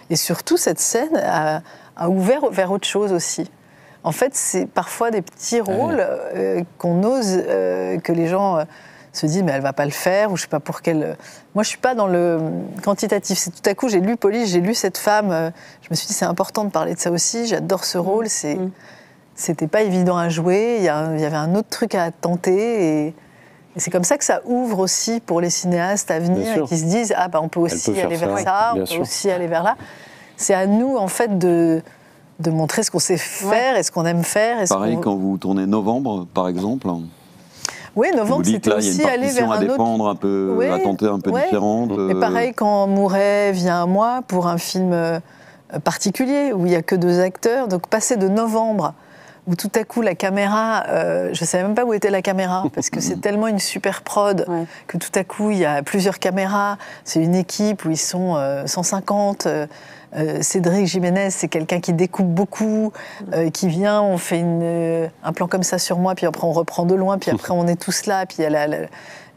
Et surtout, cette scène a ouvert vers autre chose aussi. En fait, c'est parfois des petits rôles qu'on ose, que les gens se disent, mais elle va pas le faire, ou je sais pas pour quelle... Moi, je suis pas dans le quantitatif. C'est tout à coup, j'ai lu Police, j'ai lu cette femme, je me suis dit, c'est important de parler de ça aussi, j'adore ce rôle, c'était pas évident à jouer, il y avait un autre truc à tenter, et c'est comme ça que ça ouvre aussi pour les cinéastes à venir, qui se disent, ah bah on peut aussi aller vers ça, on peut aussi aller vers là. C'est à nous, en fait, de montrer ce qu'on sait faire et ce qu'on aime faire. Pareil quand vous tournez Novembre, par exemple. Oui, Novembre, c'était aussi aller vers un défendre un peu, à tenter un peu différente. Et pareil quand Mouret vient à moi pour un film particulier, où il n'y a que 2 acteurs. Donc passer de Novembre, où tout à coup la caméra, je ne savais même pas où était la caméra, parce que c'est tellement une super prod, que tout à coup il y a plusieurs caméras, c'est une équipe où ils sont 150, Cédric Jiménez, c'est quelqu'un qui découpe beaucoup, qui vient, on fait un plan comme ça sur moi, puis après on reprend de loin, puis après on est tous là, puis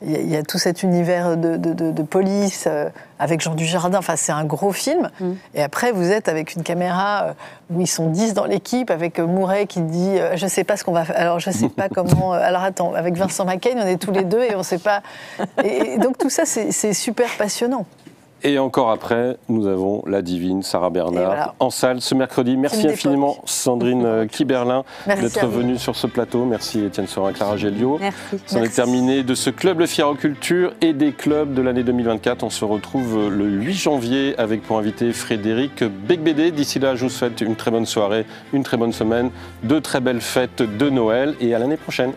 il y a tout cet univers de police avec Jean Dujardin, enfin c'est un gros film. Et après vous êtes avec une caméra où ils sont 10 dans l'équipe, avec Mouret qui dit je sais pas ce qu'on va faire, alors je sais pas comment, alors attends, avec Vincent Macaigne on est tous les deux et on sait pas. Et donc tout ça c'est super passionnant. Et encore après, nous avons la divine Sarah Bernard en salle ce mercredi. Merci infiniment Sandrine Kiberlin d'être venue sur ce plateau. Merci Étienne Sorin, Clara Géliot. C'en est terminé de ce club Le Figaro Culture et des clubs de l'année 2024. On se retrouve le 8 janvier avec pour invité Frédéric Becbédé. D'ici là, je vous souhaite une très bonne soirée, une très bonne semaine, de très belles fêtes de Noël et à l'année prochaine.